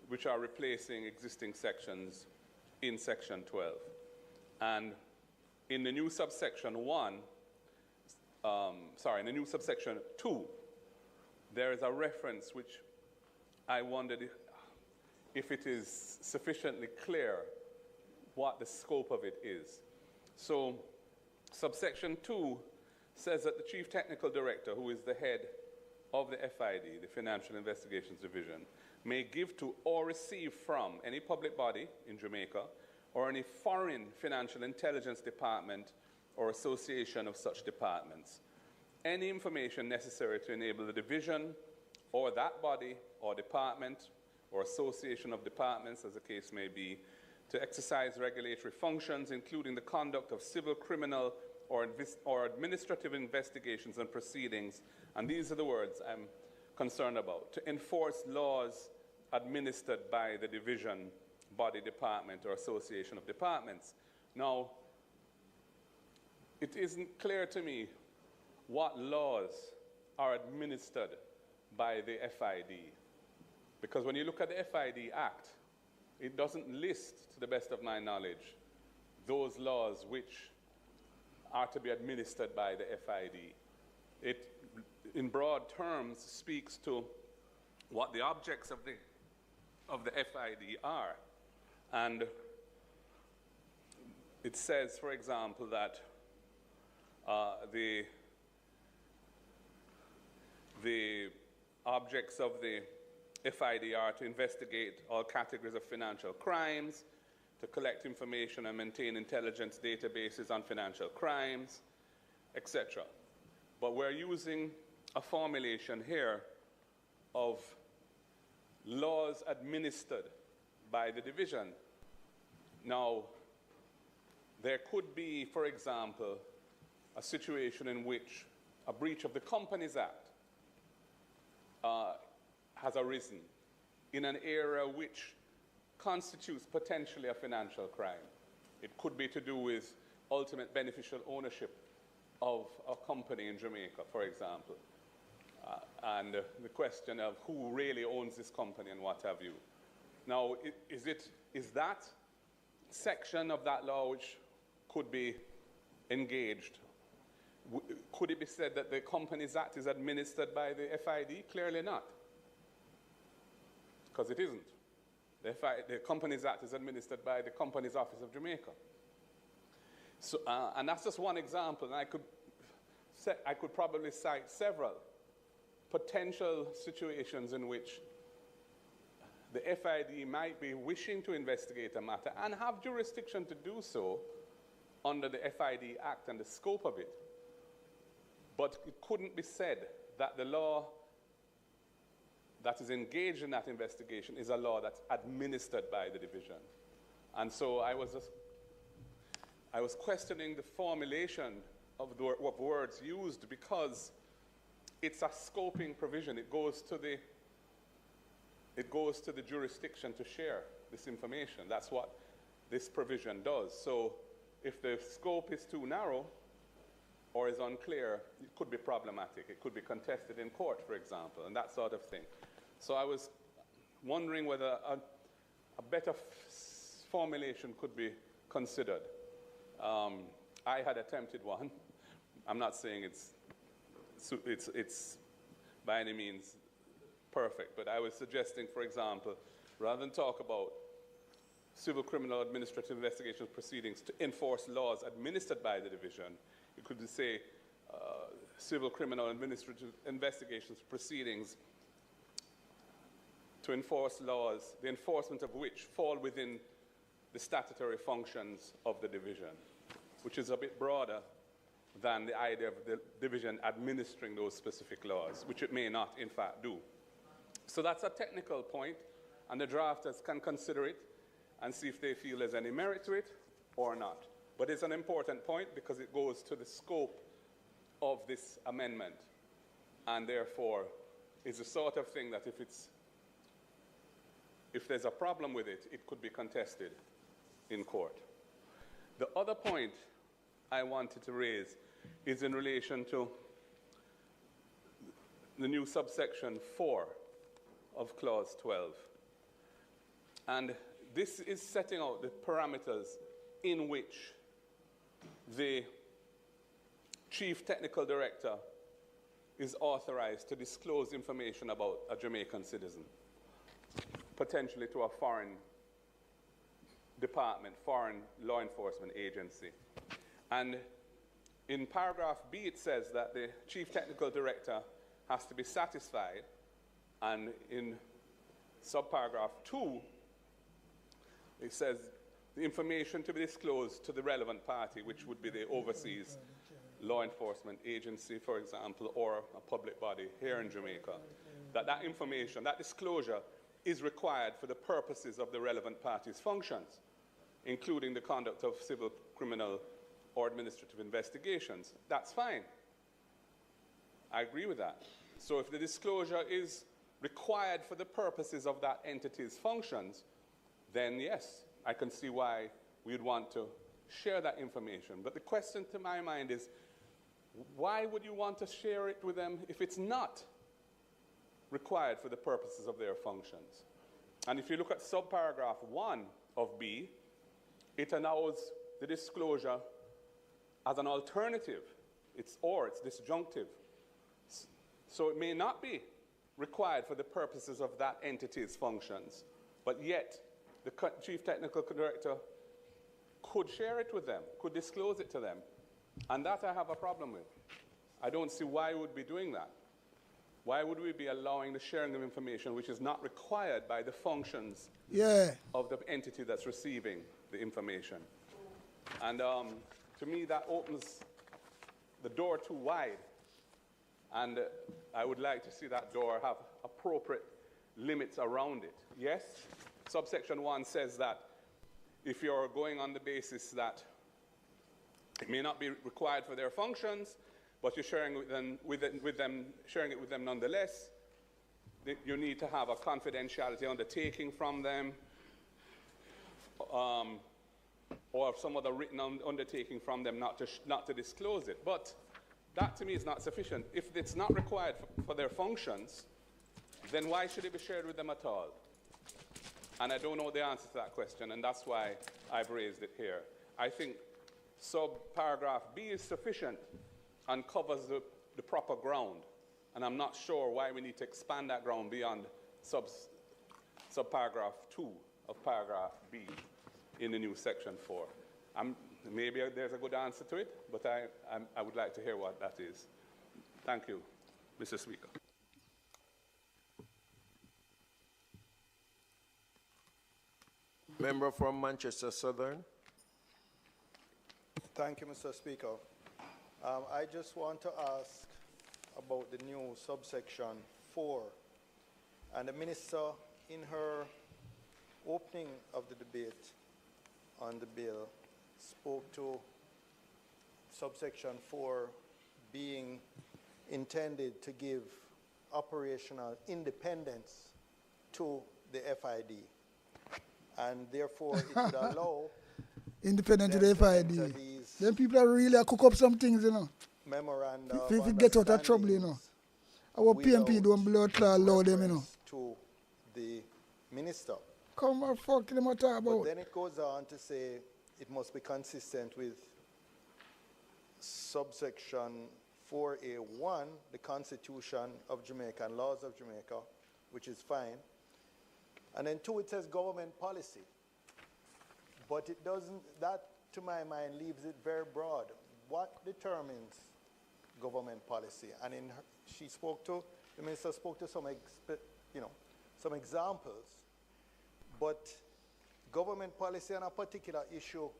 which are replacing existing sections in Section 12. And in the new subsection 2, there is a reference which I wondered if it is sufficiently clear what the scope of it is. So subsection 2 says that the Chief Technical Director, who is the head of the FID, the Financial Investigations Division, may give to or receive from any public body in Jamaica or any foreign financial intelligence department or association of such departments any information necessary to enable the division or that body or department or association of departments, as the case may be, to exercise regulatory functions, including the conduct of civil, criminal, or administrative investigations and proceedings, and these are the words I'm concerned about, to enforce laws administered by the division, body, department, or association of departments. Now, it isn't clear to me what laws are administered by the FID. Because when you look at the FID Act, it doesn't list, to the best of my knowledge, those laws which are to be administered by the FID. It, in broad terms, speaks to what the objects of the FID are. And it says, for example, that the objects of the FID are to investigate all categories of financial crimes, to collect information and maintain intelligence databases on financial crimes, etc. But we're using a formulation here of laws administered by the division. Now, there could be, for example, a situation in which a breach of the Companies Act has arisen in an area which constitutes potentially a financial crime. It could be to do with ultimate beneficial ownership of a company in Jamaica, for example, and the question of who really owns this company and what have you. Now, is that section of that law which could be engaged? Could it be said that the Companies Act is administered by the FID? Clearly not, because it isn't. The Companies Act is administered by the Companies Office of Jamaica. So, and that's just one example, and I could probably cite several potential situations in which the FID might be wishing to investigate a matter and have jurisdiction to do so under the FID Act and the scope of it. But it couldn't be said that the law that is engaged in that investigation is a law that's administered by the division. And so I was questioning the formulation of words used, because it's a scoping provision. It goes to the jurisdiction to share this information. That's what this provision does. So if the scope is too narrow or is unclear, it could be problematic. It could be contested in court, for example, and that sort of thing. So I was wondering whether a better formulation could be considered. I had attempted one. I'm not saying it's by any means perfect, but I was suggesting, for example, rather than talk about civil criminal administrative investigation proceedings to enforce laws administered by the division, you could say civil criminal administrative investigations proceedings to enforce laws, the enforcement of which fall within the statutory functions of the division, which is a bit broader than the idea of the division administering those specific laws, which it may not, in fact, do. So that's a technical point, and the drafters can consider it and see if they feel there's any merit to it or not. But it's an important point because it goes to the scope of this amendment, and therefore is the sort of thing that if there's a problem with it, it could be contested in court. The other point I wanted to raise is in relation to the new subsection 4 of Clause 12. And this is setting out the parameters in which the Chief Technical Director is authorized to disclose information about a Jamaican citizen, potentially to a foreign department, foreign law enforcement agency. And in paragraph B, it says that the Chief Technical Director has to be satisfied, and in subparagraph 2, it says the information to be disclosed to the relevant party, which would be the overseas law enforcement agency, for example, or a public body here in Jamaica, that information, that disclosure is required for the purposes of the relevant party's functions, including the conduct of civil, criminal, or administrative investigations. That's fine. I agree with that. So if the disclosure is required for the purposes of that entity's functions, then yes, I can see why we'd want to share that information. But the question to my mind is, why would you want to share it with them if it's not required for the purposes of their functions? And if you look at subparagraph 1 of B, it allows the disclosure as an alternative. It's disjunctive. So it may not be required for the purposes of that entity's functions, but yet the Chief Technical Director could share it with them, could disclose it to them. And that I have a problem with. I don't see why we would be doing that. Why would we be allowing the sharing of information which is not required by the functions of the entity that's receiving the information? And to me, that opens the door too wide. And I would like to see that door have appropriate limits around it. Yes, subsection 1 says that if you're going on the basis that it may not be required for their functions, but you're sharing sharing it with them nonetheless, you need to have a confidentiality undertaking from them, or some other written undertaking from them not to disclose it. But that to me is not sufficient. If it's not required for their functions, then why should it be shared with them at all? And I don't know the answer to that question, and that's why I've raised it here. I think subparagraph B is sufficient and covers the proper ground. And I'm not sure why we need to expand that ground beyond subparagraph 2 of paragraph B in the new section 4. Maybe there's a good answer to it, but I would like to hear what that is. Thank you, Mr. Speaker. Member from Manchester Southern. Thank you, Mr. Speaker. I just want to ask about the new subsection 4. And the Minister, in her opening of the debate on the bill, spoke to subsection 4 being intended to give operational independence to the FID. And therefore, it would allow independent to the FID. Then people are really cook up some things, you know. Memoranda if we get out of trouble, you know. Our PMP don't blood clot allow them, you know. To the minister. Come on, fuck them talk about. But then it goes on to say it must be consistent with subsection 4A1, the Constitution of Jamaica and laws of Jamaica, which is fine. And then 2, it says government policy. But it doesn't, that to my mind leaves it very broad. What determines government policy? And the minister spoke to some examples, but government policy on a particular issue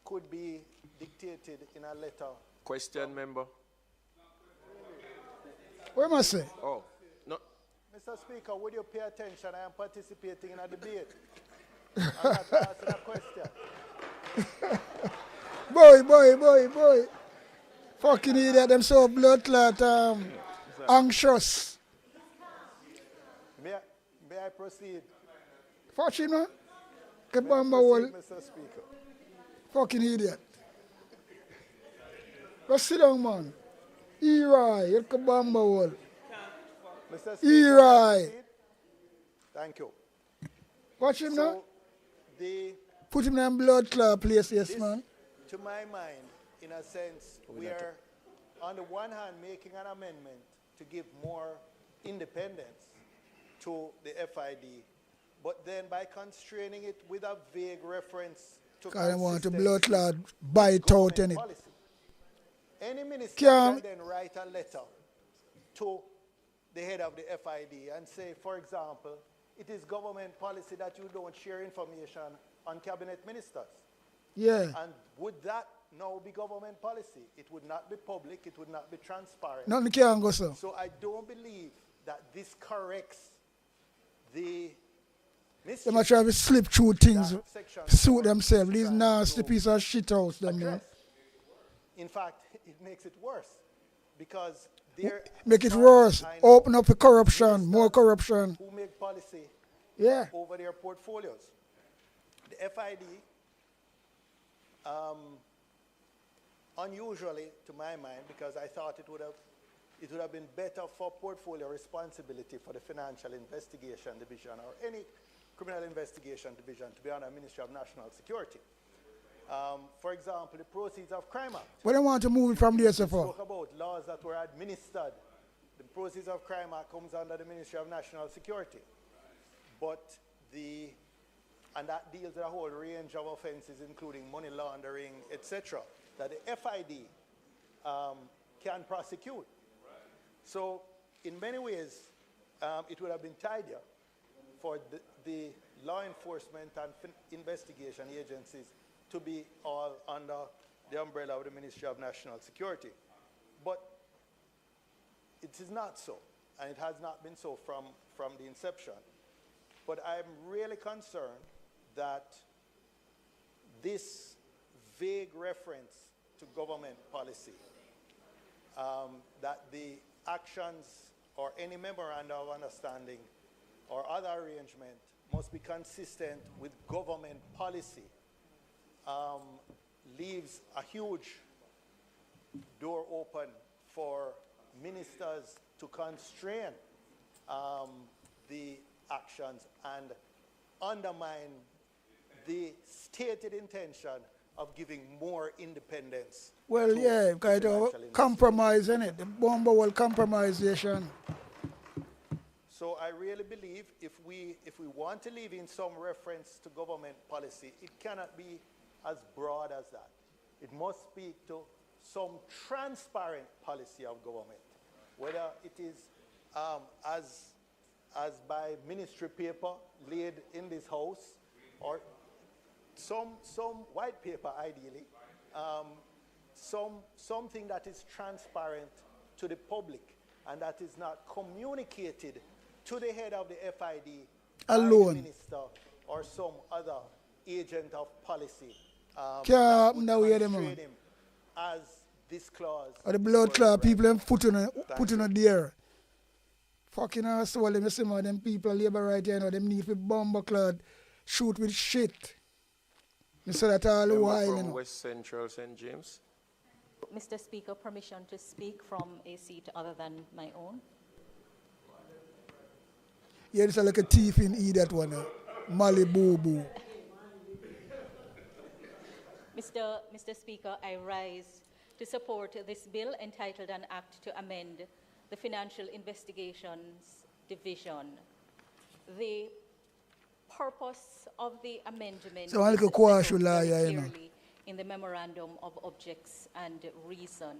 could be dictated in a letter. Question, member. What am I saying? Oh, no. Mr. Speaker, would you pay attention? I am participating in a debate. I'm not asking a question. Boy. Fucking idiot, them so blood clot, anxious. May I proceed? Fuck you, no? Mr. Speaker. Fucking idiot. Go sit down, man. E-Rai, you can bamba wall. Mr. Speaker, E-Rai. Thank you. Watch him now. Put him in blood clot place, yes, man. To my mind, in a sense, we are, on the one hand, making an amendment to give more independence to the FID, but then by constraining it with a vague reference to I want to blood clot bite out in it. Policy. Any minister can then write a letter to the head of the FID and say, for example, it is government policy that you don't share information on cabinet ministers. Yeah. And would that now be government policy? It would not be public, it would not be transparent. Nothing can go so. So I don't believe that this corrects the mischief. They might try to slip through things, suit themselves. These nasty piece of shit house, them, you know. In fact, it makes it worse because make it worse. Open up for corruption, more corruption. Who make policy over their portfolios. The FID unusually to my mind, because I thought it would have been better for portfolio responsibility for the Financial Investigation Division or any criminal investigation division to be under Ministry of National Security. For example, the Proceeds of Crime Act. But I want to move it from there so far. Spoke about laws that were administered. The Proceeds of Crime Act comes under the Ministry of National Security. And that deals with a whole range of offenses, including money laundering, etc., that the FID can prosecute. So, in many ways, it would have been tidier for the law enforcement and investigation agencies to be all under the umbrella of the Ministry of National Security. But it is not so, and it has not been so from the inception. But I'm really concerned that this vague reference to government policy, that the actions or any memorandum of understanding or other arrangement must be consistent with government policy, leaves a huge door open for ministers to constrain the actions and undermine the stated intention of giving more independence. Well, yeah, kind of compromise, innit? The Bomba compromisation. So I really believe if we want to leave in some reference to government policy, it cannot be as broad as that. It must speak to some transparent policy of government, whether it is as by ministry paper laid in this house, or some white paper ideally, something that is transparent to the public and that is not communicated to the head of the FID alone, by the minister or some other agent of policy. Him as this clause. Or the blood clot people them putting on there. Fucking asshole, them see them people labor right here, them need to bomb clot, shoot with shit. Me say that all the while, from you know. West Central St. James. Mr. Speaker, permission to speak from a seat other than my own. Yeah, it's like a thief in E, that one. Malibu. Mr. Speaker, I rise to support this bill entitled An Act to Amend the Financial Investigations Division. The purpose of the amendment So is like set a out very you know. clearly in the Memorandum of Objects and Reason.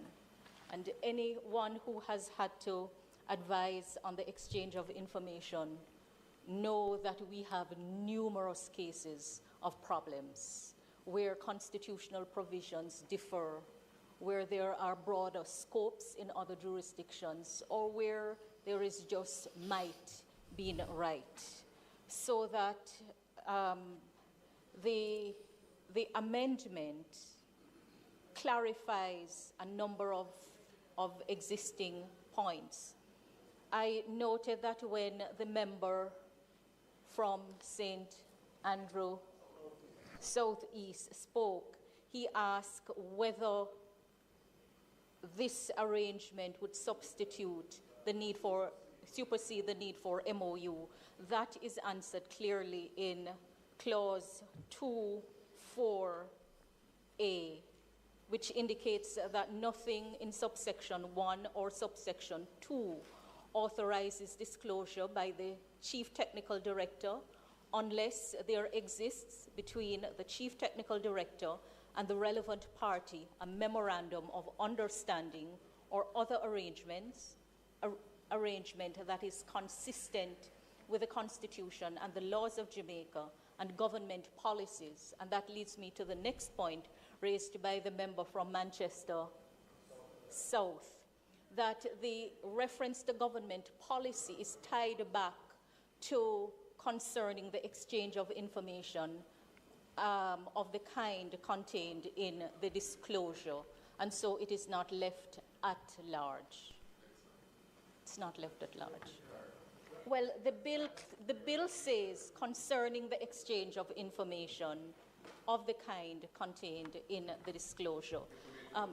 And anyone who has had to advise on the exchange of information know that we have numerous cases of problems where constitutional provisions differ, where there are broader scopes in other jurisdictions, or where there is just might being right. So that the amendment clarifies a number of existing points. I noted that when the member from St. Andrew Southeast spoke, he asked whether this arrangement would supersede the need for MOU. That is answered clearly in clause 2(4)(a), which indicates that nothing in subsection 1 or subsection 2 authorizes disclosure by the Chief Technical Director unless there exists between the Chief Technical Director and the relevant party a memorandum of understanding or other arrangement that is consistent with the Constitution and the laws of Jamaica and government policies. And that leads me to the next point raised by the member from Manchester South, that the reference to government policy is tied back to concerning the exchange of information of the kind contained in the disclosure, and so it is not left at large. It's not left at large. Well, the bill says concerning the exchange of information of the kind contained in the disclosure. Well,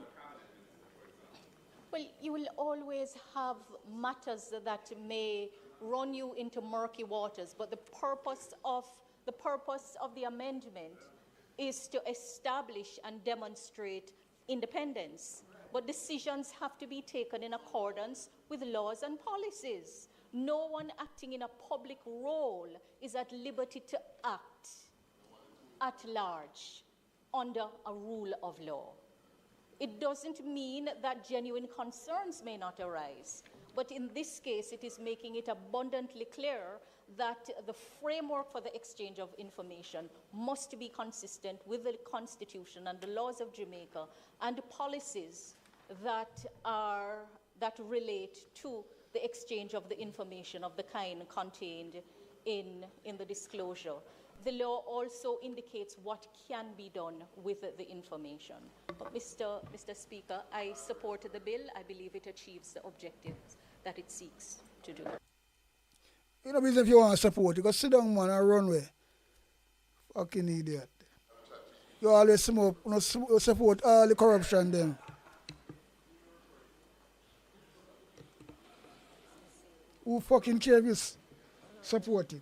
you will always have matters that may run you into murky waters, but the purpose of the amendment is to establish and demonstrate independence. But decisions have to be taken in accordance with laws and policies. No one acting in a public role is at liberty to act at large under a rule of law. It doesn't mean that genuine concerns may not arise, but in this case, it is making it abundantly clear that the framework for the exchange of information must be consistent with the Constitution and the laws of Jamaica and policies that relate to the exchange of the information of the kind contained in the disclosure. The law also indicates what can be done with the information. But Mr. Speaker, I support the bill. I believe it achieves the objectives that it seeks to do. You know, if you want to support, you go sit down, man, and run away. Fucking idiot. You always support all the corruption then. Who fucking care if you support it?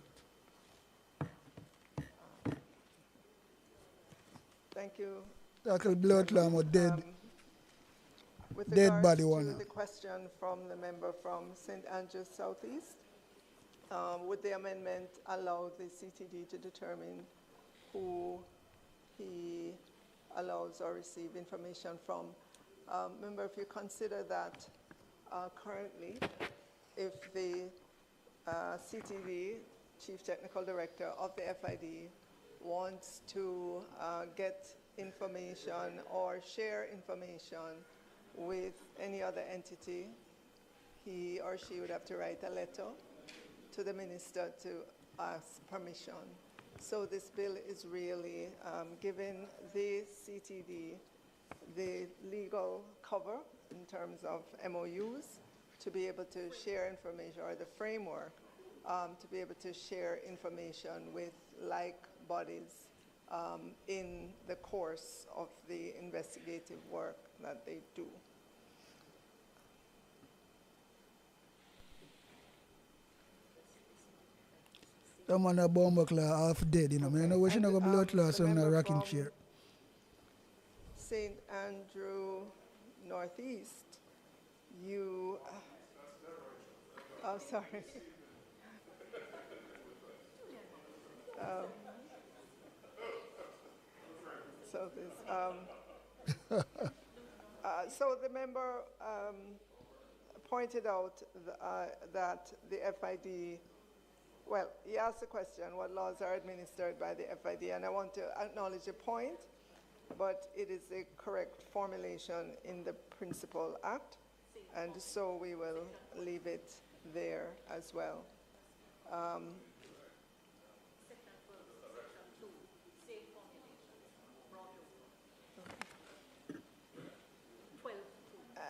Thank you. Like a blood lamb or dead, With dead body regards one. to the question from the member from St. Andrews Southeast, would the amendment allow the CTD to determine who he allows or receive information from? Member, if you consider that currently, if the CTD, Chief Technical Director of the FID, wants to get information or share information with any other entity, he or she would have to write a letter to the minister to ask permission. So this bill is really giving the CTD the legal cover in terms of MOUs to be able to share information, or the framework to be able to share information with like bodies in the course of the investigative work that they do. That man a bomb half dead, you know. I know we should not go blood class on a rocking chair. St. Andrew Northeast, you, oh, sorry. So the member pointed out that the FID, well, he asked the question, what laws are administered by the FID? And I want to acknowledge the point, but it is the correct formulation in the Principal Act, and so we will leave it there as well.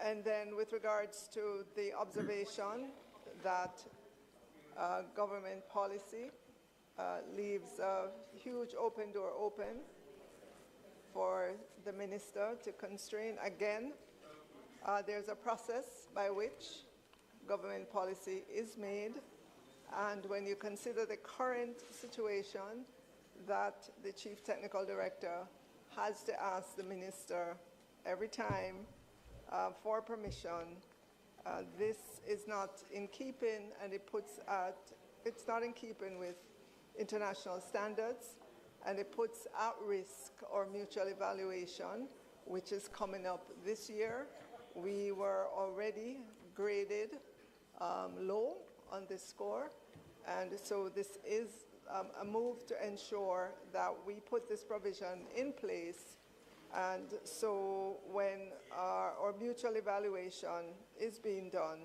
And then with regards to the observation that government policy leaves a huge open door open for the minister to constrain. Again, there's a process by which government policy is made, and when you consider the current situation that the Chief Technical Director has to ask the minister every time for permission, this is not in keeping, and it's not in keeping with international standards, and it puts at risk our mutual evaluation, which is coming up this year. We were already graded low on this score, and so this is a move to ensure that we put this provision in place. And so when our mutual evaluation is being done,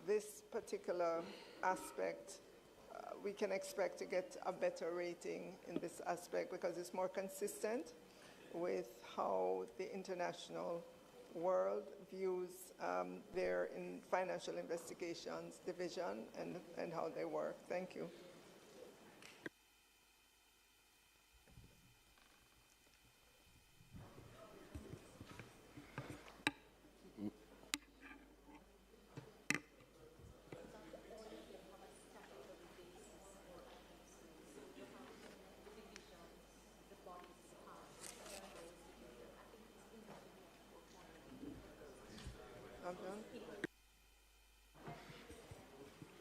this particular aspect, we can expect to get a better rating in this aspect because it's more consistent with how the international world views their financial investigations division and how they work. Thank you.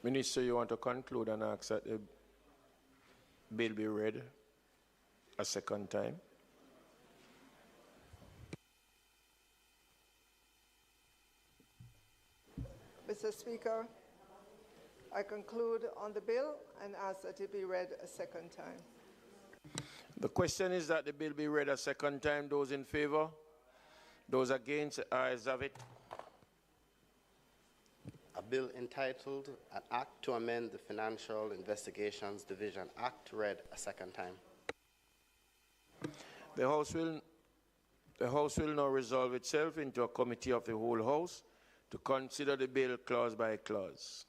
Minister, you want to conclude and ask that the bill be read a second time? Mr. Speaker, I conclude on the bill and ask that it be read a second time. The question is that the bill be read a second time. Those in favor? Those against? Ayes have it. A bill entitled An Act to Amend the Financial Investigations Division Act read a second time. The House will now resolve itself into a committee of the whole House to consider the bill clause by clause.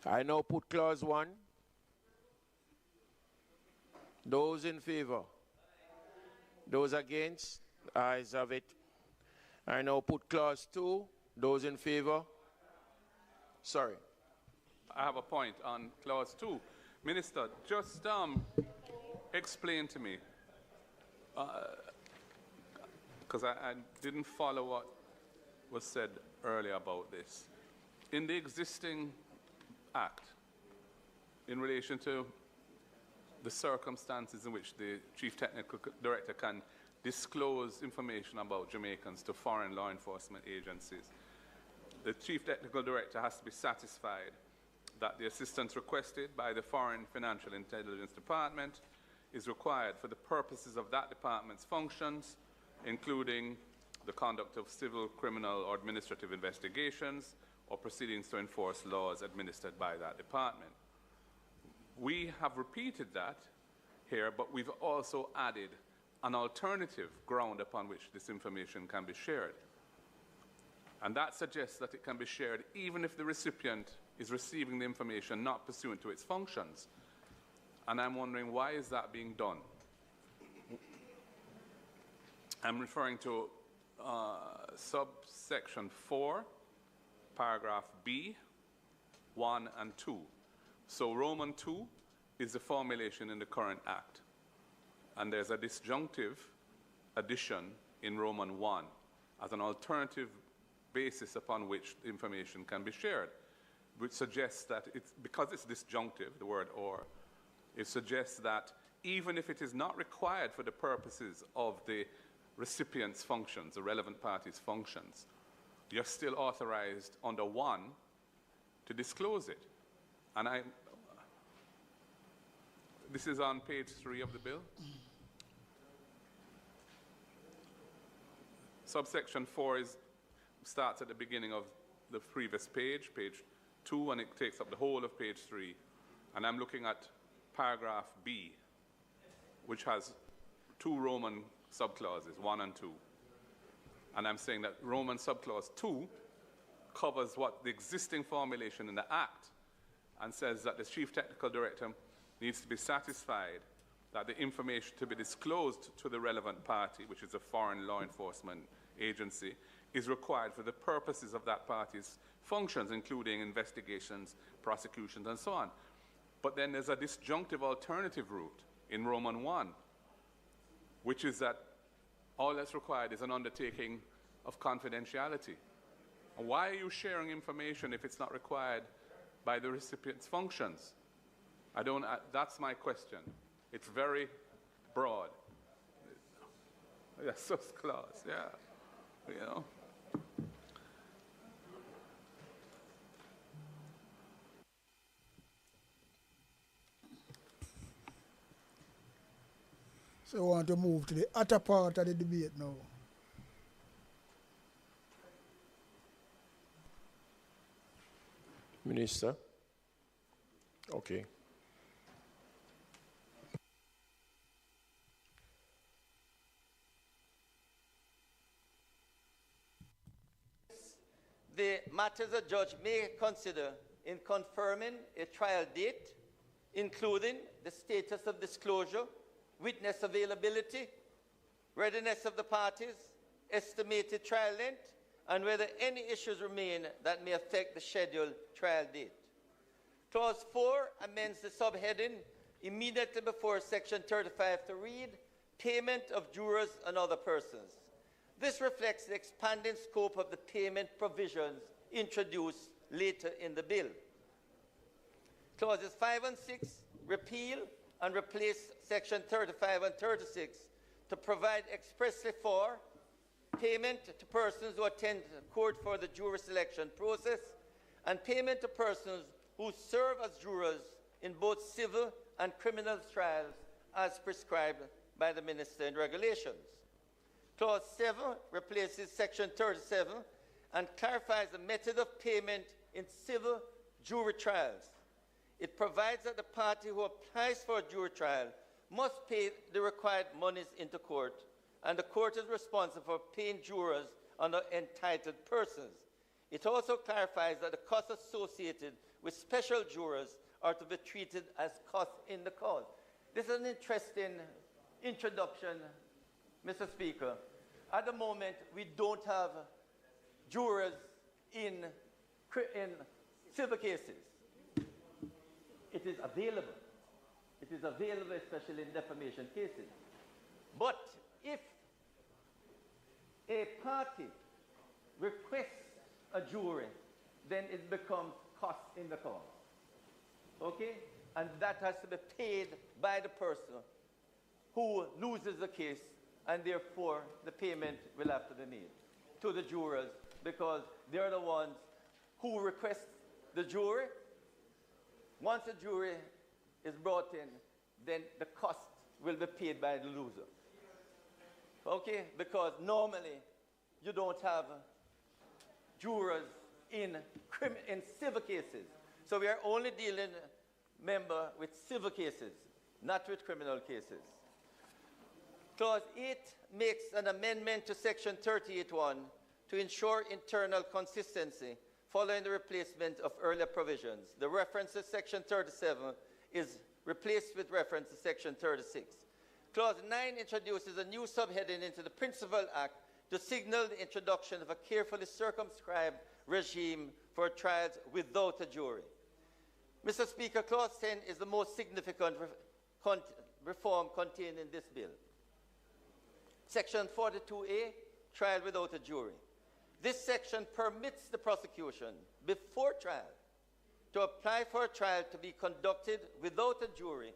I now put clause 1. Those in favor? Those against? Ayes have it. I now put clause 2. Those in favor? Sorry. I have a point on clause 2. Minister, just explain to me, because I didn't follow what was said earlier about this. In the existing Act, in relation to the circumstances in which the Chief Technical Director can disclose information about Jamaicans to foreign law enforcement agencies, the Chief Technical Director has to be satisfied that the assistance requested by the Foreign Financial Intelligence Department is required for the purposes of that department's functions, including the conduct of civil, criminal, or administrative investigations, or proceedings to enforce laws administered by that department. We have repeated that here, but we've also added an alternative ground upon which this information can be shared. And that suggests that it can be shared even if the recipient is receiving the information not pursuant to its functions. And I'm wondering, why is that being done? I'm referring to subsection 4, paragraph B, 1 and 2. So Roman 2 is the formulation in the current Act. And there's a disjunctive addition in Roman 1 as an alternative basis upon which information can be shared, which suggests that because it's disjunctive, the word or, it suggests that even if it is not required for the purposes of the recipient's functions, the relevant party's functions, you're still authorized under 1 to disclose it. And this is on page 3 of the bill. Subsection 4 starts at the beginning of the previous page, page 2, and it takes up the whole of page 3. And I'm looking at paragraph B, which has 2 Roman subclauses, 1 and 2. And I'm saying that Roman subclause 2 covers what the existing formulation in the Act and says that the Chief Technical Director needs to be satisfied that the information to be disclosed to the relevant party, which is a foreign law enforcement agency, is required for the purposes of that party's functions, including investigations, prosecutions, and so on. But then there's a disjunctive alternative route in Roman 1, which is that all that's required is an undertaking of confidentiality. And why are you sharing information if it's not required by the recipient's functions? That's my question. It's very broad. Yes, sus clause, yeah. You know. So we want to move to the other part of the debate now. Minister? Okay. The matters a judge may consider in confirming a trial date, including the status of disclosure, witness availability, readiness of the parties, estimated trial length, and whether any issues remain that may affect the scheduled trial date. Clause 4 amends the subheading immediately before Section 35 to read, Payment of Jurors and Other Persons. This reflects the expanding scope of the payment provisions introduced later in the bill. Clauses 5 and 6 repeal and replace Section 35 and 36 to provide expressly for payment to persons who attend court for the jury selection process and payment to persons who serve as jurors in both civil and criminal trials as prescribed by the Minister in regulations. Clause 7 replaces Section 37 and clarifies the method of payment in civil jury trials. It provides that the party who applies for a jury trial must pay the required monies into court, and the court is responsible for paying jurors on the entitled persons. It also clarifies that the costs associated with special jurors are to be treated as costs in the cause. This is an interesting introduction, Mr. Speaker. At the moment, we don't have jurors in civil cases. It is available. It is available, especially in defamation cases. But if a party requests a jury, then it becomes cost in the cause. Okay? And that has to be paid by the person who loses the case, and therefore the payment will have to be made to the jurors because they're the ones who request the jury. Once a jury is brought in, then the cost will be paid by the loser. Okay? Because normally you don't have jurors in civil cases. So we are only dealing, member, with civil cases, not with criminal cases. Clause 8 makes an amendment to Section 38(1) to ensure internal consistency following the replacement of earlier provisions. The reference to Section 37 is replaced with reference to Section 36. Clause 9 introduces a new subheading into the Principal Act to signal the introduction of a carefully circumscribed regime for trials without a jury. Mr. Speaker, Clause 10 is the most significant reform contained in this bill. Section 42A, trial without a jury. This section permits the prosecution before trial to apply for a trial to be conducted without a jury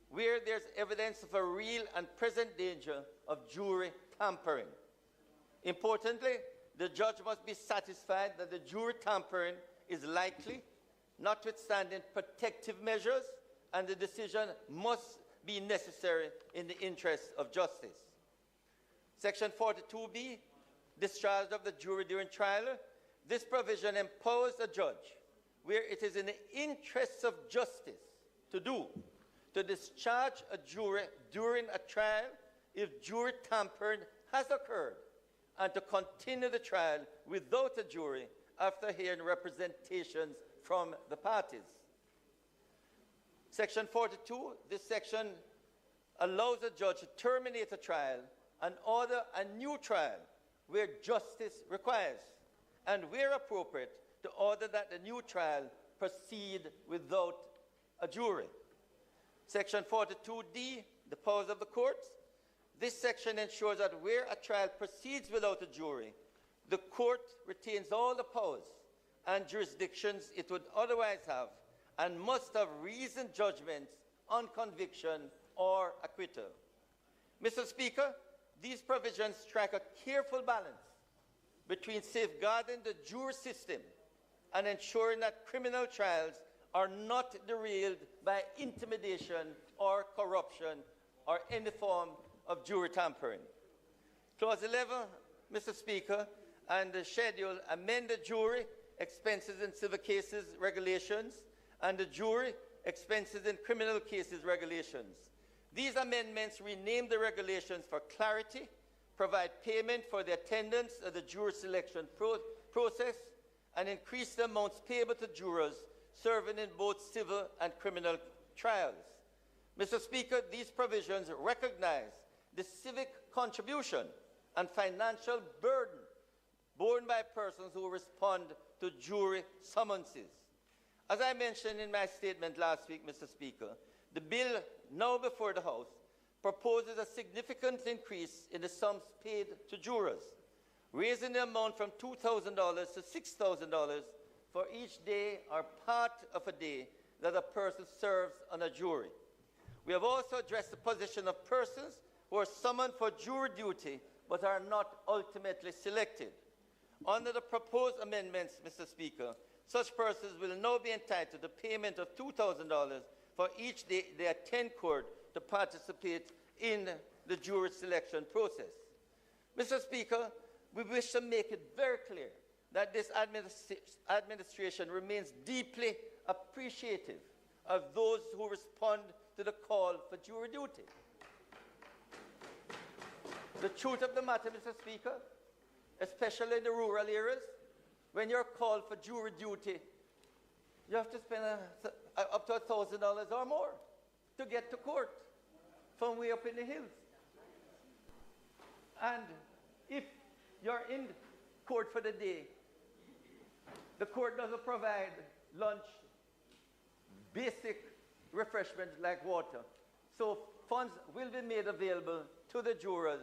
where there's evidence of a real and present danger of jury tampering. Importantly, the judge must be satisfied that the jury tampering is likely, notwithstanding protective measures, and the decision must be necessary in the interest of justice. Section 42B, discharge of the jury during trial. This provision empowers the judge, where it is in the interests of justice to discharge a jury during a trial if jury tampering has occurred, and to continue the trial without a jury after hearing representations from the parties. Section 42, this section allows a judge to terminate a trial and order a new trial where justice requires, and where appropriate, to order that the new trial proceed without a jury. Section 42D, the powers of the courts. This section ensures that where a trial proceeds without a jury, the court retains all the powers and jurisdictions it would otherwise have and must have reasoned judgments on conviction or acquittal. Mr. Speaker, these provisions strike a careful balance between safeguarding the jury system and ensuring that criminal trials are not derailed by intimidation or corruption or any form of jury tampering. Clause 11, Mr. Speaker, and the schedule amend the jury expenses in civil cases regulations and the jury expenses in criminal cases regulations. These amendments rename the regulations for clarity, provide payment for the attendance of the jury selection process, and increase the amounts payable to jurors serving in both civil and criminal trials. Mr. Speaker, these provisions recognize the civic contribution and financial burden borne by persons who respond to jury summonses. As I mentioned in my statement last week, Mr. Speaker, the bill now before the House proposes a significant increase in the sums paid to jurors, raising the amount from $2,000 to $6,000 for each day or part of a day that a person serves on a jury. We have also addressed the position of persons who are summoned for jury duty but are not ultimately selected. Under the proposed amendments, Mr. Speaker, such persons will now be entitled to payment of $2,000 for each day they attend court to participate in the jury selection process. Mr. Speaker, we wish to make it very clear that this administration remains deeply appreciative of those who respond to the call for jury duty. The truth of the matter, Mr. Speaker, especially in the rural areas, when you're called for jury duty, you have to spend up to $1,000 or more to get to court from way up in the hills. And if you're in court for the day, the court doesn't provide lunch, basic refreshments like water. So funds will be made available to the jurors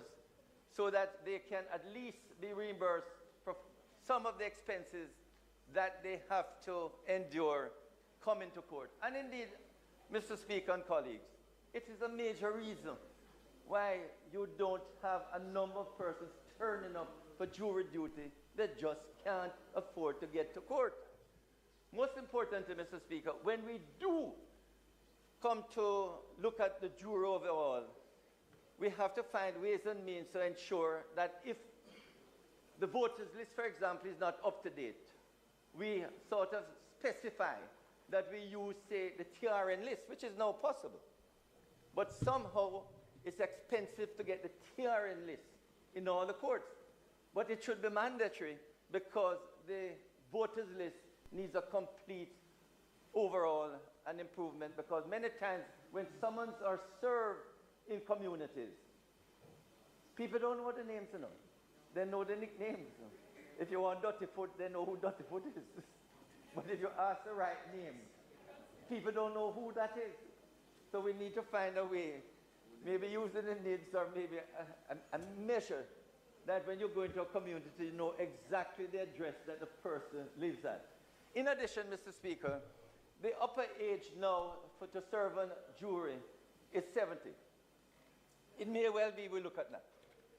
so that they can at least be reimbursed for some of the expenses that they have to endure coming to court. And indeed, Mr. Speaker and colleagues, it is a major reason why you don't have a number of persons turning up for jury duty that just can't afford to get to court. Most importantly, Mr. Speaker, when we do come to look at the jury overall, we have to find ways and means to ensure that if the voters list, for example, is not up to date, we sort of specify that we use, say, the TRN list, which is now possible. But somehow it's expensive to get the TRN list in all the courts. But it should be mandatory because the voters list needs a complete overall and improvement, because many times when summons are served in communities, people don't know the names, you know. They know the nicknames. You know. If you want Dirty Foot, they know who Dirty Foot is. But if you ask the right name, people don't know who that is. So we need to find a way, maybe using the NIDS or maybe a measure that when you go into a community, you know exactly the address that the person lives at. In addition, Mr. Speaker, the upper age now to serve on jury is 70. It may well be we look at that,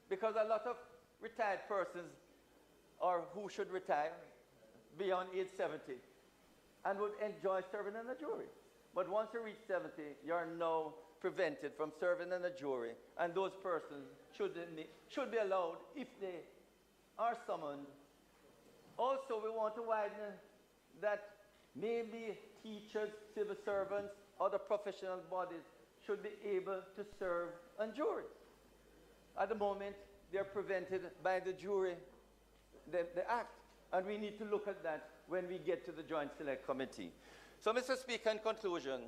because a lot of retired persons or who should retire beyond age 70 and would enjoy serving on a jury. But once you reach 70, you are now prevented from serving on a jury, and those persons should be allowed if they are summoned. Also, we want to widen that maybe teachers, civil servants, other professional bodies should be able to serve on jury. At the moment, they're prevented by the jury, the act, and we need to look at that when we get to the Joint Select Committee. So, Mr. Speaker, in conclusion,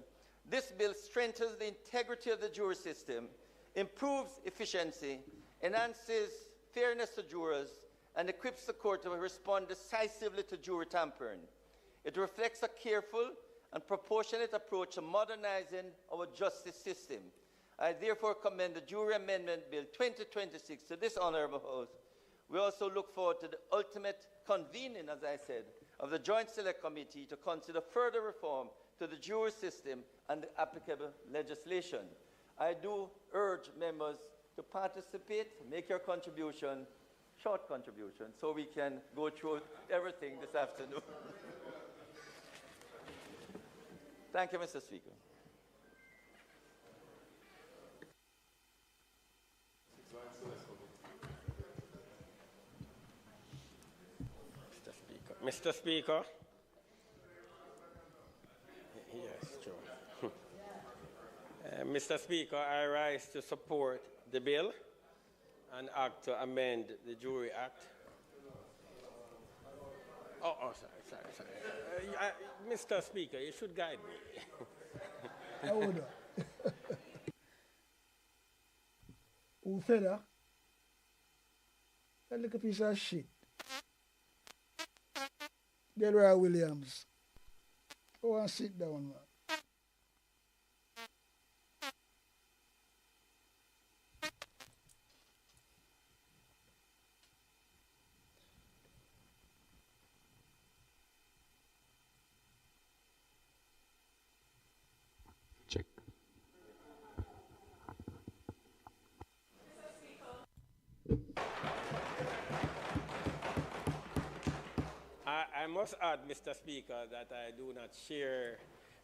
this bill strengthens the integrity of the jury system, improves efficiency, enhances fairness to jurors, and equips the court to respond decisively to jury tampering. It reflects a careful and proportionate approach to modernizing our justice system. I therefore commend the Jury Amendment Bill 2026 to this Honourable House. We also look forward to the ultimate convening, as I said, of the Joint Select Committee to consider further reform to the jury system and the applicable legislation. I do urge members to participate, make your contribution, short contribution, so we can go through everything this afternoon. Thank you, Mr. Speaker. Mr. Speaker. Yes, sure. Mr. Speaker, I rise to support the bill and act to amend the Jury Act. Sorry. Mr. Speaker, you should guide me. Order. Who said that? That little piece of shit. Delroy Williams. Go and sit down, man. Check. I must add, Mr. Speaker, that I do not share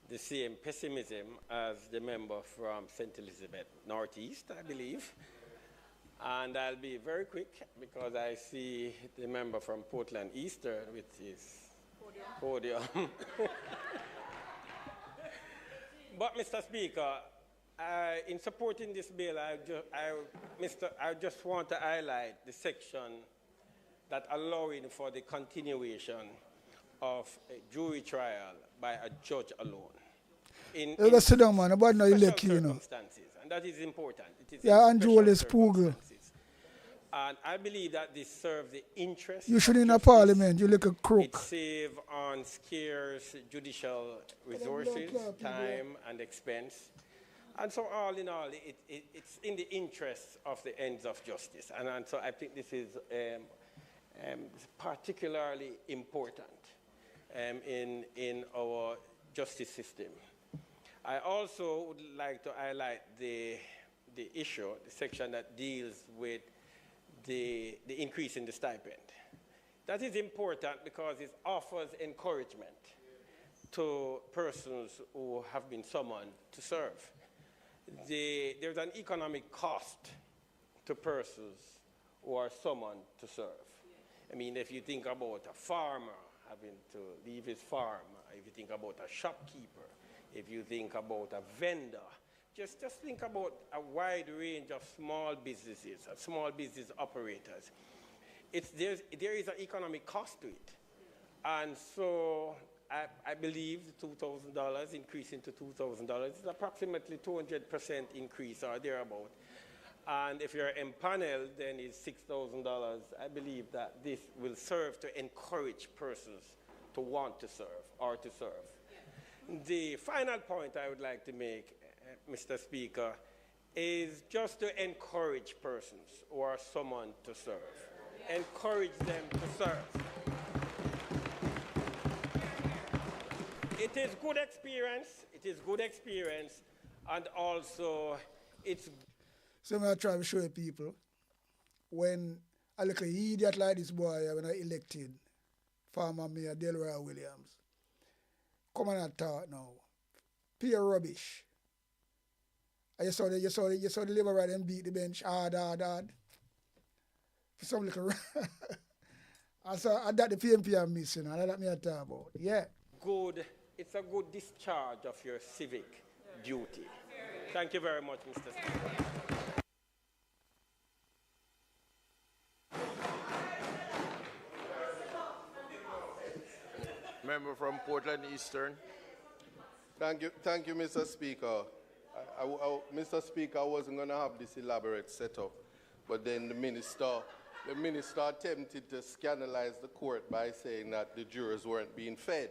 the same pessimism as the member from St. Elizabeth Northeast, I believe. And I'll be very quick because I see the member from Portland Eastern with his podium. But, Mr. Speaker, in supporting this bill, I just want to highlight the section that allowing for the continuation of a jury trial by a judge alone. In Sit down, man. About no elect you, circumstances, and that is important. It is yeah, Andrew Wallace Poogle. And I believe that this serves the interest. You should in a parliament. You look a crook. It saves on scarce judicial resources, time, and expense. And so all in all, it's in the interest of the ends of justice. And so I think this is particularly important in our justice system. I also would like to highlight the issue, the section that deals with the increase in the stipend. That is important because it offers encouragement to persons who have been summoned to serve. There's an economic cost to persons who are summoned to serve. I mean, if you think about a farmer having to leave his farm, if you think about a shopkeeper, if you think about a vendor, just think about a wide range of small businesses, small business operators. There is an economic cost to it. And so I believe the $2,000 increasing to $2,000 is approximately 200% increase or thereabout. And if you're empaneled, then it's $6,000. I believe that this will serve to encourage persons to want to serve or to serve. The final point I would like to make, Mr. Speaker, is just to encourage persons who are summoned to serve. Encourage them to serve. It is good experience. It is good experience, and also it's. So I try to show people when I look at an idiot like this boy when I elected former Mayor Delroy Williams. Come on and talk now. Pure rubbish. And you saw the Labour right and beat the bench hard. For some little I saw that the PMP are missing, and that me I talk about. Yeah. Good. It's a good discharge of your civic duty. Thank you very much, Mr. Speaker. Member from Portland Eastern. Thank you, Mr. Speaker. Mr. Speaker, I wasn't going to have this elaborate setup, but then the minister attempted to scandalize the court by saying that the jurors weren't being fed.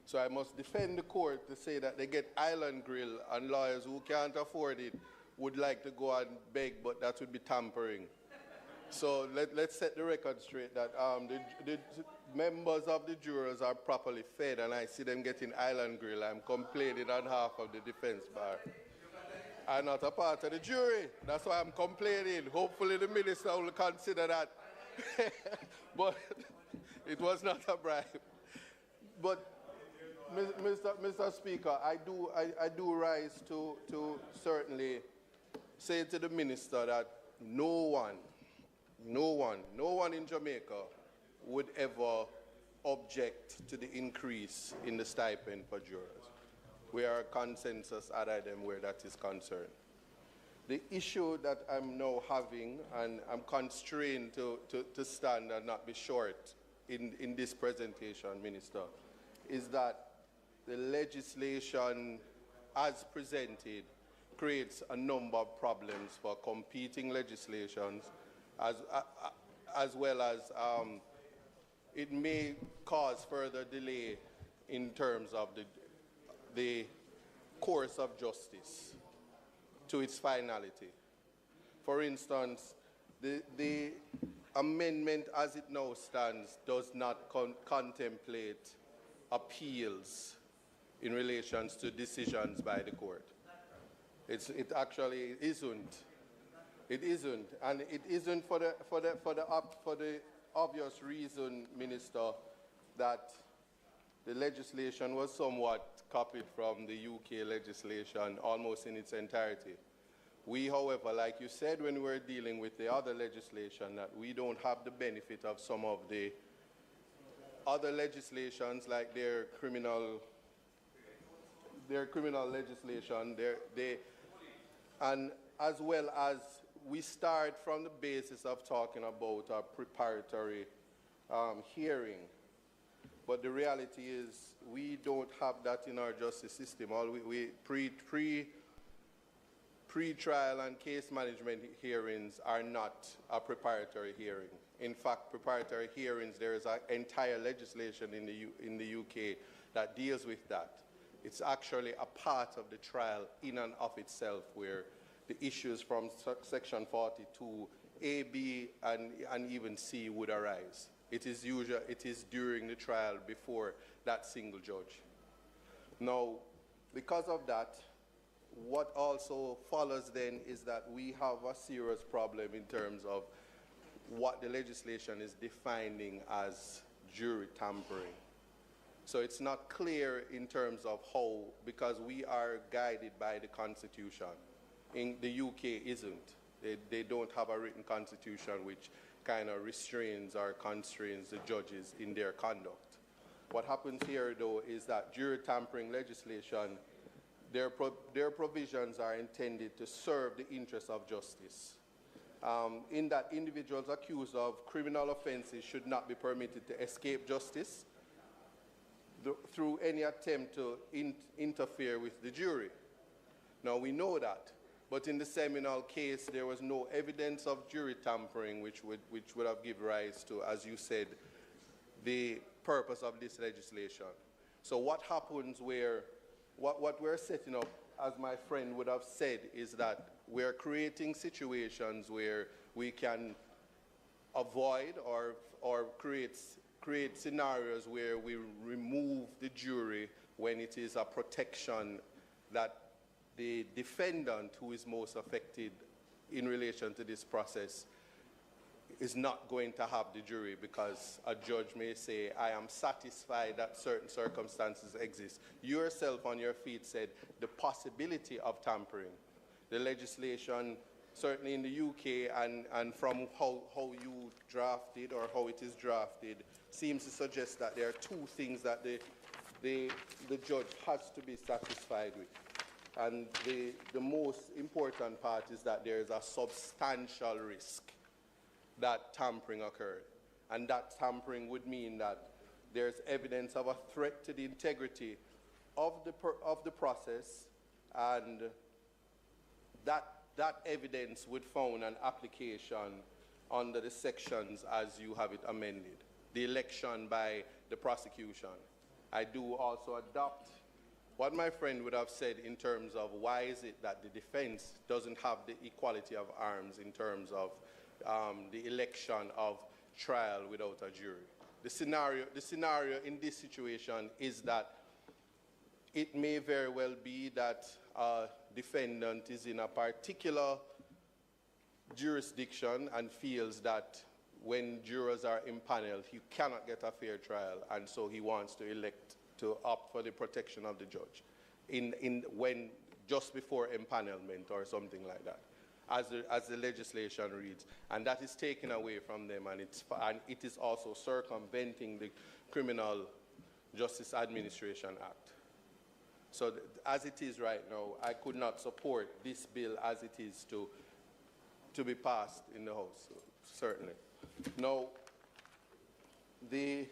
So I must defend the court to say that they get Island Grill, and lawyers who can't afford it would like to go and beg, but that would be tampering. So let's set the record straight that the members of the jurors are properly fed, and I see them getting Island Grill. I'm complaining on behalf of the defense bar. I'm not a part of the jury. That's why I'm complaining. Hopefully the minister will consider that. But it was not a bribe. But Mr. Speaker, I do rise to certainly say to the minister that no one in Jamaica would ever object to the increase in the stipend for jurors. We are a consensus other than where that is concerned. The issue that I'm now having, and I'm constrained to stand and not be short in this presentation, Minister, is that the legislation as presented creates a number of problems for competing legislations as well as it may cause further delay in terms of the course of justice to its finality. For instance, the amendment as it now stands does not contemplate appeals in relation to decisions by the court. It actually isn't. It isn't, and it isn't for the obvious reason, Minister, that the legislation was somewhat copied from the UK legislation almost in its entirety. We, however, like you said when we were dealing with the other legislation, that we don't have the benefit of some of the other legislations, like their criminal legislation, and as well as we start from the basis of talking about a preparatory hearing. But the reality is we don't have that in our justice system. All pre-trial and case management hearings are not a preparatory hearing. In fact, preparatory hearings, there is an entire legislation in the UK that deals with that. It's actually a part of the trial in and of itself, where the issues from Section 42, A, B, and even C would arise. It is during the trial before that single judge. Now, because of that, what also follows then is that we have a serious problem in terms of what the legislation is defining as jury tampering. So it's not clear in terms of how, because we are guided by the Constitution. In the UK isn't. They don't have a written constitution which kind of restrains or constrains the judges in their conduct. What happens here, though, is that jury tampering legislation, their provisions are intended to serve the interests of justice. In that individuals accused of criminal offenses should not be permitted to escape justice through any attempt to interfere with the jury. Now, we know that. But in the Seminole case, there was no evidence of jury tampering, which would have given rise to, as you said, the purpose of this legislation. So what happens where, what we're setting up, as my friend would have said, is that we're creating situations where we can avoid or create scenarios where we remove the jury when it is a protection that the defendant who is most affected in relation to this process is not going to have the jury, because a judge may say, I am satisfied that certain circumstances exist. You yourself on your feet said the possibility of tampering. The legislation, certainly in the UK and from how you drafted or how it is drafted, seems to suggest that there are two things that the judge has to be satisfied with. And the most important part is that there is a substantial risk that tampering occurred. And that tampering would mean that there's evidence of a threat to the integrity of the process, and that evidence would found an application under the sections as you have it amended. The election by the prosecution. I do also adopt what my friend would have said in terms of why is it that the defense doesn't have the equality of arms in terms of the election of trial without a jury. The scenario in this situation is that it may very well be that a defendant is in a particular jurisdiction and feels that when jurors are impaneled, he cannot get a fair trial, and so he wants to elect to opt for the protection of the judge when just before empanelment or something like that, as the legislation reads, and that is taken away from them, and it is also circumventing the Criminal Justice Administration Act. So as it is right now, I could not support this bill as it is to be passed in the House, certainly. Now, the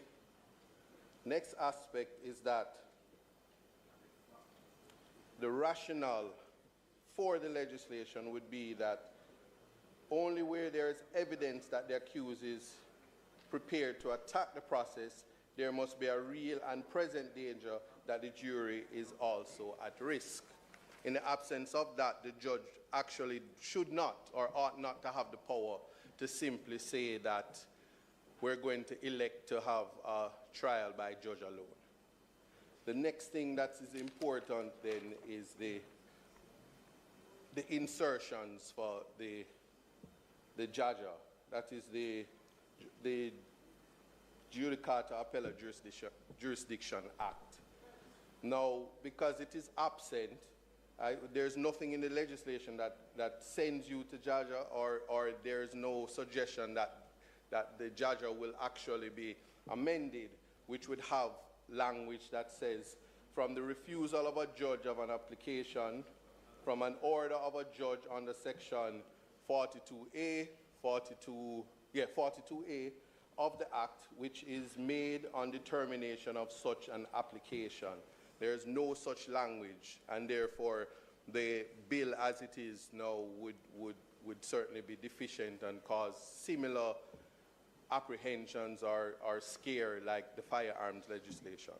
next aspect is that the rationale for the legislation would be that only where there is evidence that the accused is prepared to attack the process, there must be a real and present danger that the jury is also at risk. In the absence of that, the judge actually should not or ought not to have the power to simply say that we're going to elect to have a trial by judge alone. The next thing that is important then is the insertions for the JAJA, that is the Judicata Appellate Jurisdiction Act. Now, because it is absent, there's nothing in the legislation that sends you to JAJA, or there's no suggestion that the JAJA will actually be amended, which would have language that says, from the refusal of a judge of an application, from an order of a judge under section 42A of the Act, which is made on determination of such an application. There's no such language, and therefore the bill as it is now would certainly be deficient and cause similar apprehensions or scare like the firearms legislation.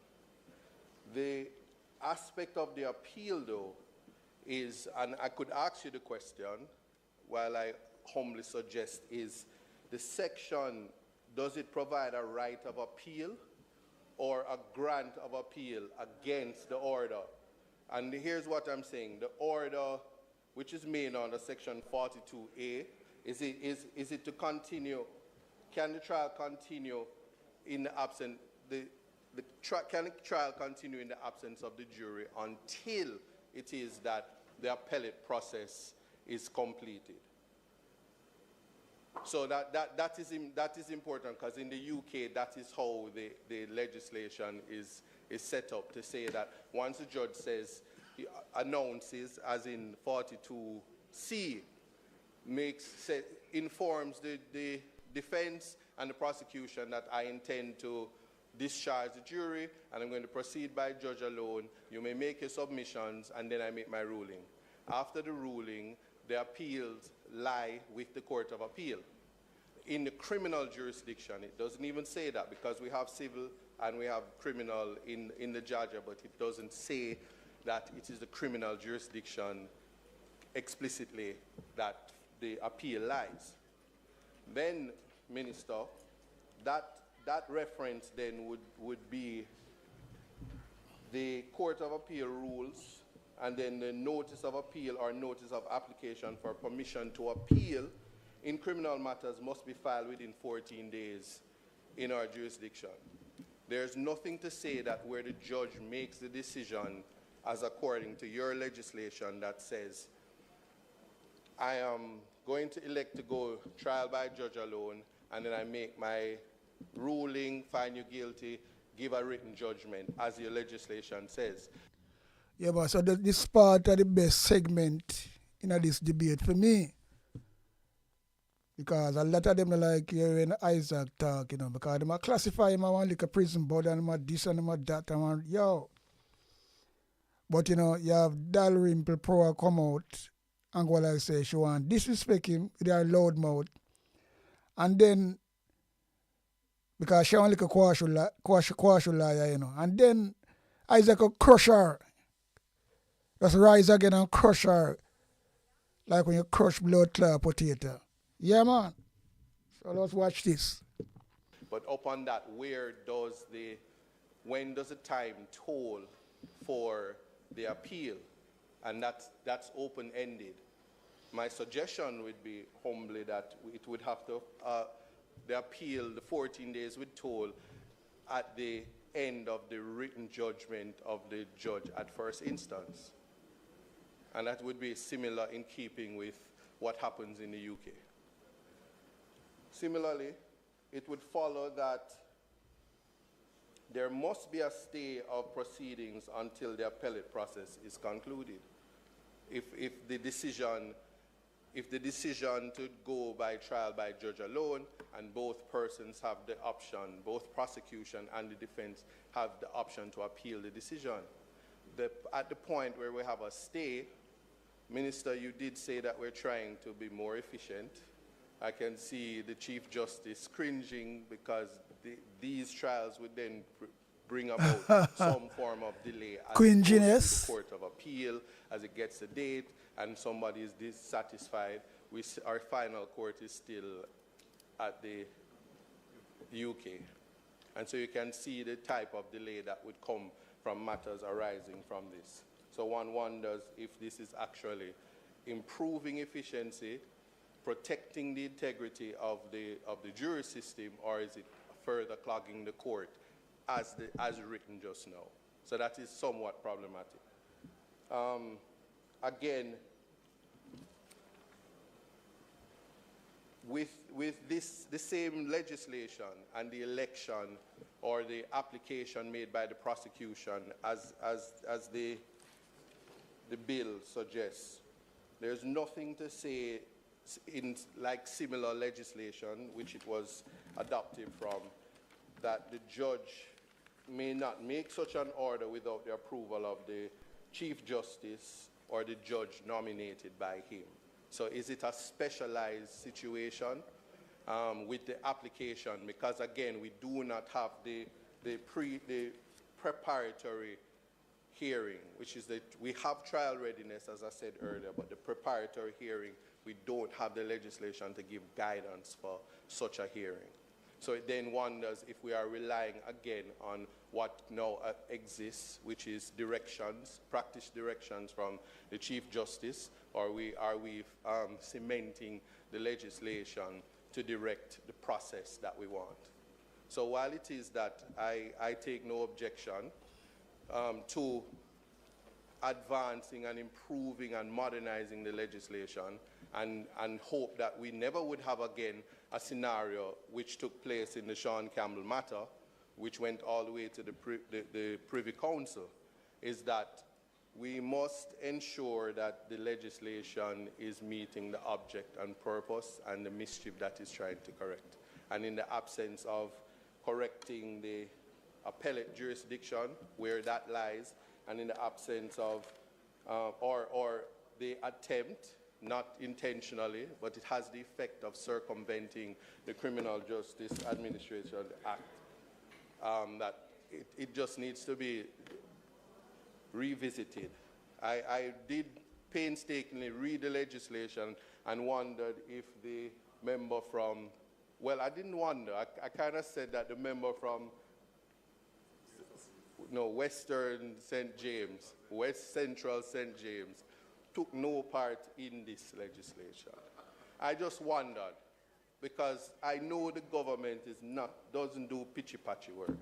The aspect of the appeal, though, is, and I could ask you the question, while I humbly suggest, is the section, does it provide a right of appeal or a grant of appeal against the order? And here's what I'm saying. The order, which is made under section 42A, is it to continue? Can the trial continue in the absence? Can the trial continue in the absence of the jury until it is that the appellate process is completed? So that is important, because in the UK, that is how the legislation is set up, to say that once the judge announces, as in 42C, informs the defense and the prosecution that I intend to discharge the jury and I'm going to proceed by judge alone, you may make your submissions and then I make my ruling. After the ruling, the appeals lie with the Court of Appeal. In the criminal jurisdiction, it doesn't even say that, because we have civil and we have criminal in the JAJA, but it doesn't say that it is the criminal jurisdiction explicitly that the appeal lies. Then, Minister, that reference then would be the Court of Appeal rules, and then the notice of appeal or notice of application for permission to appeal in criminal matters must be filed within 14 days in our jurisdiction. There's nothing to say that where the judge makes the decision, as according to your legislation, that says, I am going to elect to go trial by judge alone, and then I make my ruling, find you guilty, give a written judgment, as your legislation says. Yeah, but so this part of the best segment in this debate for me. Because a lot of them are like hearing Isaac talk, because they might classify him as like a prison board and they this and they that and yo. But you have Dalrymple Pro come out and go like say she want disrespect him with her loud mouth. And then because she want like a quash liar, And then Isaac will crush her. Just rise again and crush her. Like when you crush blood clot potato. Yeah, man. So let's watch this. But upon that, when does the time toll for the appeal? And that's open-ended. My suggestion would be humbly that it would have to, the appeal, the 14 days would toll at the end of the written judgment of the judge at first instance. And that would be similar in keeping with what happens in the UK. Similarly, it would follow that there must be a stay of proceedings until the appellate process is concluded. If the decision to go by trial by judge alone, and both persons have the option, both prosecution and the defense have the option to appeal the decision. At the point where we have a stay, Minister, you did say that we're trying to be more efficient, I can see the Chief Justice cringing because these trials would then bring about some form of delay as it goes Cringiness. to the Court of Appeal, as it gets a date, and somebody is dissatisfied. Our final court is still at the UK. And so you can see the type of delay that would come from matters arising from this. So one wonders if this is actually improving efficiency, protecting the integrity of the jury system, or is it further clogging the court as written just now? So that is somewhat problematic. Again, with the same legislation and the election or the application made by the prosecution as the bill suggests, there's nothing to say in like similar legislation, which it was adopted from, that the judge may not make such an order without the approval of the Chief Justice or the judge nominated by him. So is it a specialized situation with the application? Because again, we do not have the preparatory hearing, which is that we have trial readiness, as I said earlier, but the preparatory hearing, we don't have the legislation to give guidance for such a hearing. So it then wonders if we are relying again on what now exists, which is directions, practice directions from the Chief Justice, or are we cementing the legislation to direct the process that we want? So while it is that I take no objection to advancing and improving and modernizing the legislation, and hope that we never would have again a scenario which took place in the Sean Campbell matter, which went all the way to the Privy Council, is that we must ensure that the legislation is meeting the object and purpose and the mischief that is trying to correct. And in the absence of correcting the appellate jurisdiction, where that lies, and in the absence of, or the attempt, not intentionally, but it has the effect of circumventing the Criminal Justice Administration Act, that it just needs to be revisited. I did painstakingly read the legislation and wondered if the member from, well, I didn't wonder, I kind of said that the member from Western St. James, West Central St. James, took no part in this legislation. I just wondered, because I know the government doesn't do pitchy-patchy work.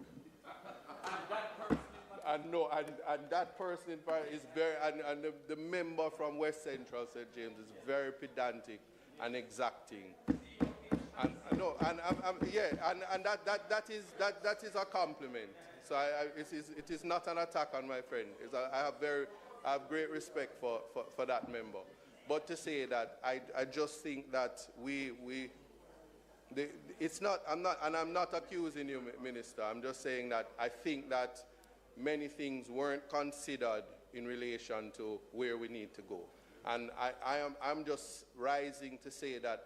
And that person is very, and the member from West Central St. James is very pedantic and exacting. And that is a compliment. So it is not an attack on my friend. I have great respect for that member. But to say that, I just think that I'm not accusing you, Minister. I'm just saying that I think that many things weren't considered in relation to where we need to go. And I'm just rising to say that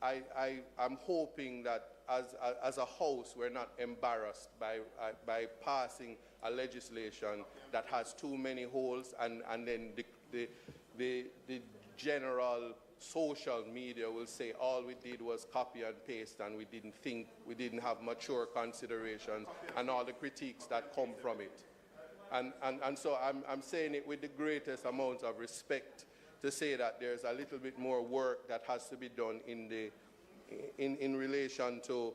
I'm hoping that as a House, we're not embarrassed by passing a legislation that has too many holes, and then the general social media will say all we did was copy and paste, and we didn't have mature considerations and all the critiques that come from it. And so I'm saying it with the greatest amount of respect to say that there's a little bit more work that has to be done in relation to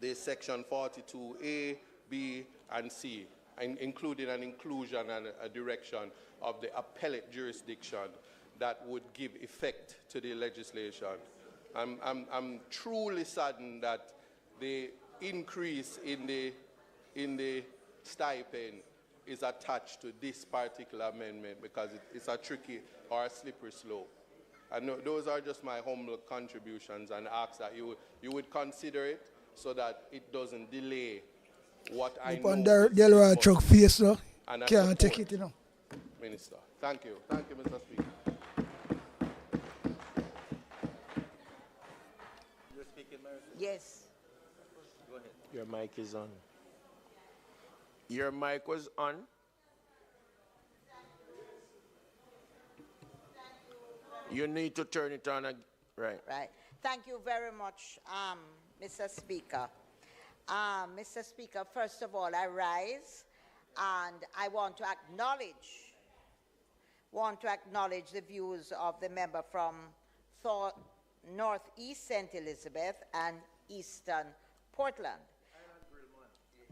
the section 42A, B, and C, including an inclusion and a direction of the appellate jurisdiction that would give effect to the legislation. I'm truly saddened that the increase in the stipend is attached to this particular amendment, because it's a tricky or a slippery slope. And those are just my humble contributions, and ask that you would consider it so that it doesn't delay what I know. Delroy truck face, no? Can't take it, Minister. Thank you. Thank you, Mr. Speaker. Yes. Go ahead. Your mic is on. Your mic was on. You need to turn it on again. Right. Right. Thank you very much, Mr. Speaker. Mr. Speaker, first of all, I rise and I want to acknowledge the views of the member from Northeast St. Elizabeth and Eastern Portland.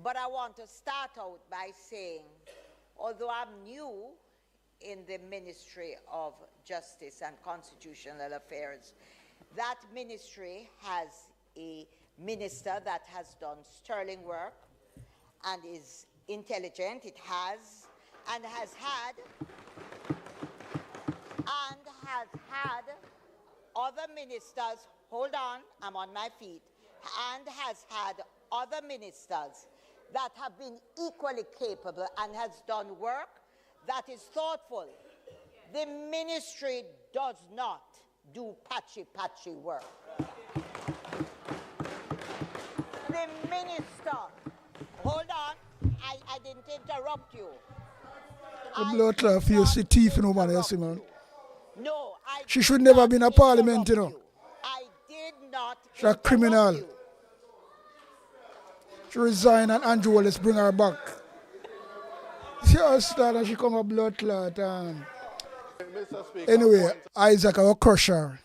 But I want to start out by saying, although I'm new in the Ministry of Justice and Constitutional Affairs, that ministry has a minister that has done sterling work and is intelligent. It has had other ministers, hold on, I'm on my feet, and has had other ministers that have been equally capable and has done work that is thoughtful. The ministry does not do patchy work. The minister, hold on, I didn't interrupt you. The blood clot feels the teeth in woman, yes, man. No, she should never have been a parliament, you know. I did not. She's a criminal. She resign and Andrew Wallace bring her back. See how start and she come a blood clot. Anyway, Isaac, I will crush her.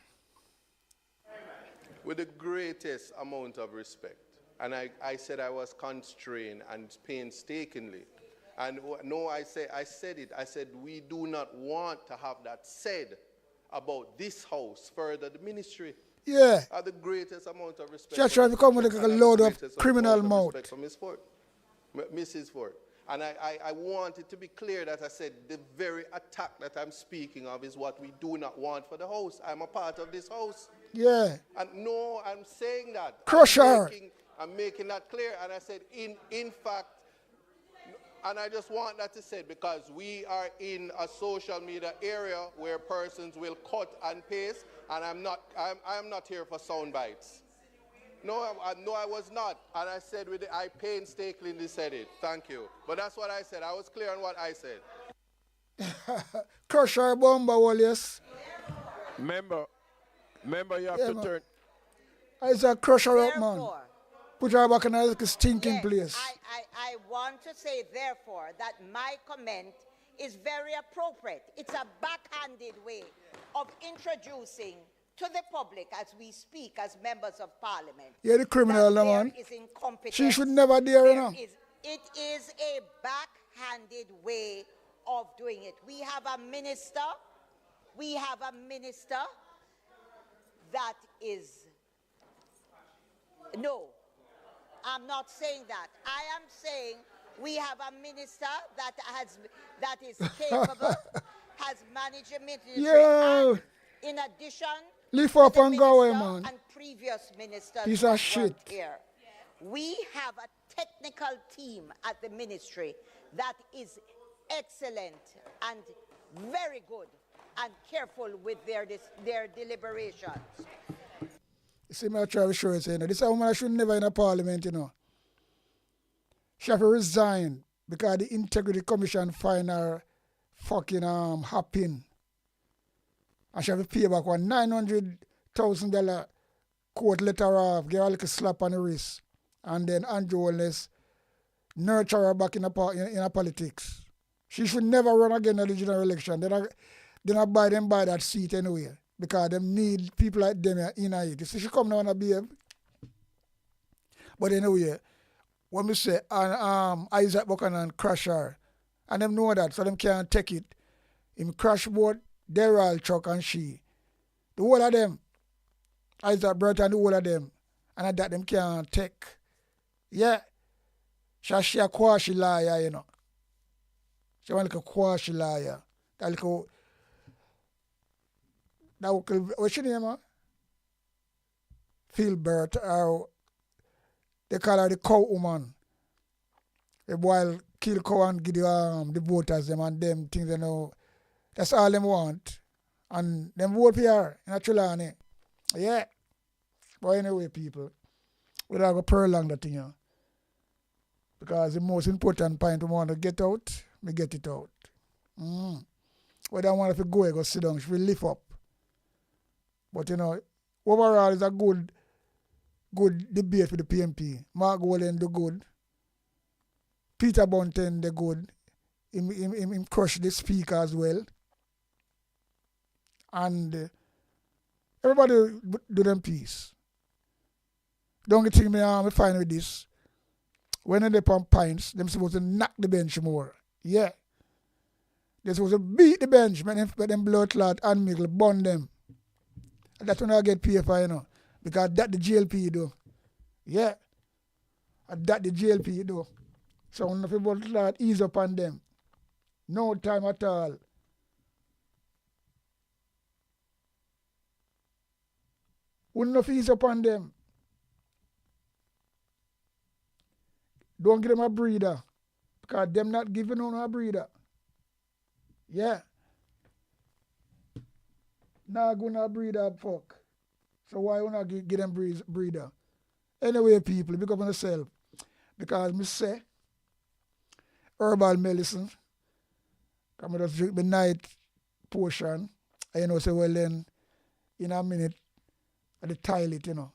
With the greatest amount of respect. And I said I was constrained and painstakingly. And no, I said it. I said we do not want to have that said about this house further the ministry. Yeah. At the greatest amount of respect. She tried to come with a load of criminal mouth. From Mrs. Ford. And I want it to be clear that I said the very attack that I'm speaking of is what we do not want for the house. I'm a part of this house. Yeah. And no, I'm saying that. Crush her. I'm making that clear. And I said, in fact, and I just want that to say because we are in a social media area where persons will cut and paste, and I'm not here for sound bites. No, I was not. And I said I painstakingly said it. Thank you. But that's what I said. I was clear on what I said. Crush her bomba, Wallace. Member, you have to turn. Isaac, crush her up, man. Put her back in a stinking place. I want to say, therefore, that my comment is very appropriate. It's a backhanded way of introducing to the public as we speak as members of parliament. Yeah, the criminal, man. She should never dare, you know. It is a backhanded way of doing it. We have a minister that is, no, I'm not saying that. I am saying we have a minister that is capable, has managed a ministry. Yeah. In addition, lift up and go away, man. And previous ministers piece of shit. Here. We have a technical team at the ministry that is excellent and very good and careful with their deliberations. You see, I try to show you, this is a woman should never in a parliament, you know. She have to resign because the Integrity Commission find her fucking hopping. And she have to pay back one $900,000 court letter off, give her a little slap on the wrist. And then Andrew Wallace nurture her back in a politics. She should never run again in the general election. They not buy that seat anyway. Because them need people like them in it. You see, she come now and behave. But anyway, when we say Isaac Buchanan crash her, and them know that, so them can't take it. Him crash both Daryl, Chuck, and she. The whole of them. Isaac brought and the whole of them. And that them can't take. Yeah. She a quashi liar, you know. She want like a quashi liar. That little... Now, what's your name, man? Philbert, they call her the cow woman. The boy kill cow and give the voters them and them things they know. That's all them want. And them vote for her in a Trelawney. Yeah. But anyway, people, we don't go prolong that thing, you know. Because the most important point we want to get out, we get it out. Whether I want to go sit down, we lift up. But you know, overall it's a good debate for the PMP. Mark Golan do good. Peter Bunton do good. Him crush the speaker as well. And everybody do them peace. Don't get think me fine with this. When they pump pints, them supposed to knock the bench more. Yeah. They're supposed to beat the bench, make them blood clot and mickle, burn them. And that's when I get PFI, you know. Because that the GLP do. Yeah. And that the GLP do. So when the blood clot ease up on them. No time at all. Wouldn't have ease up on them. Don't give them a breather. Because them not giving on a breather. Yeah. Now gonna breather fuck. So why you not give them breather? Anyway, people, pick up on yourself. Because me say herbal medicine. Come just drink the night portion. And you know, say well then in a minute at the toilet, you know.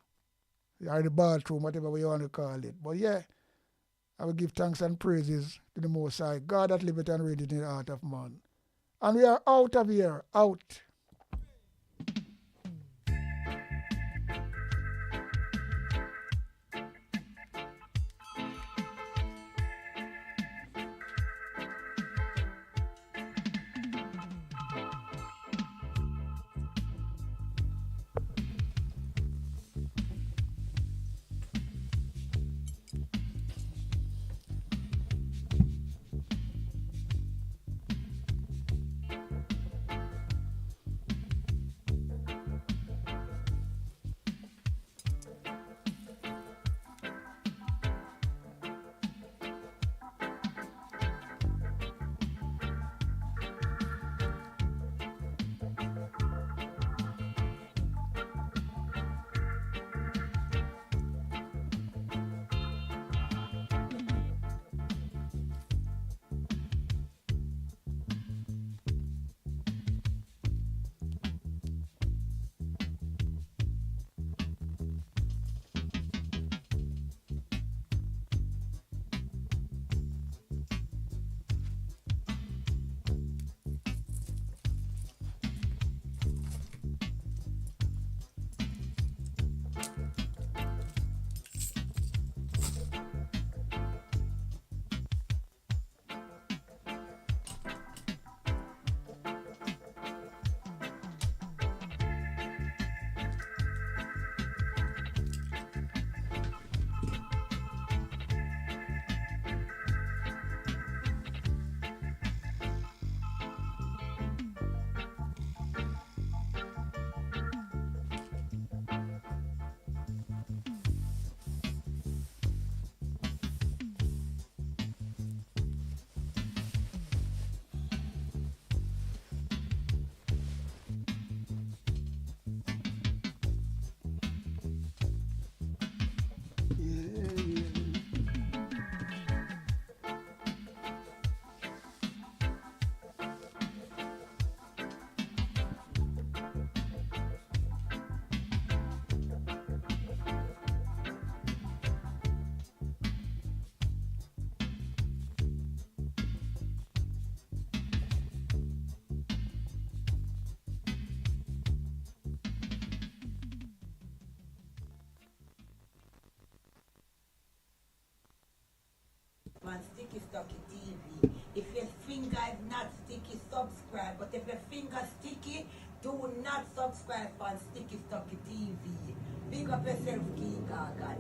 Or the bathroom, whatever you want to call it. But yeah. I will give thanks and praises to the Most High, God that liveth and reigneth in the heart of man. And we are out of here, out. On Sticky Stocky TV. If your finger is not sticky, subscribe. But if your finger sticky, do not subscribe on Sticky Stocky TV. Big up yourself, King Gargan.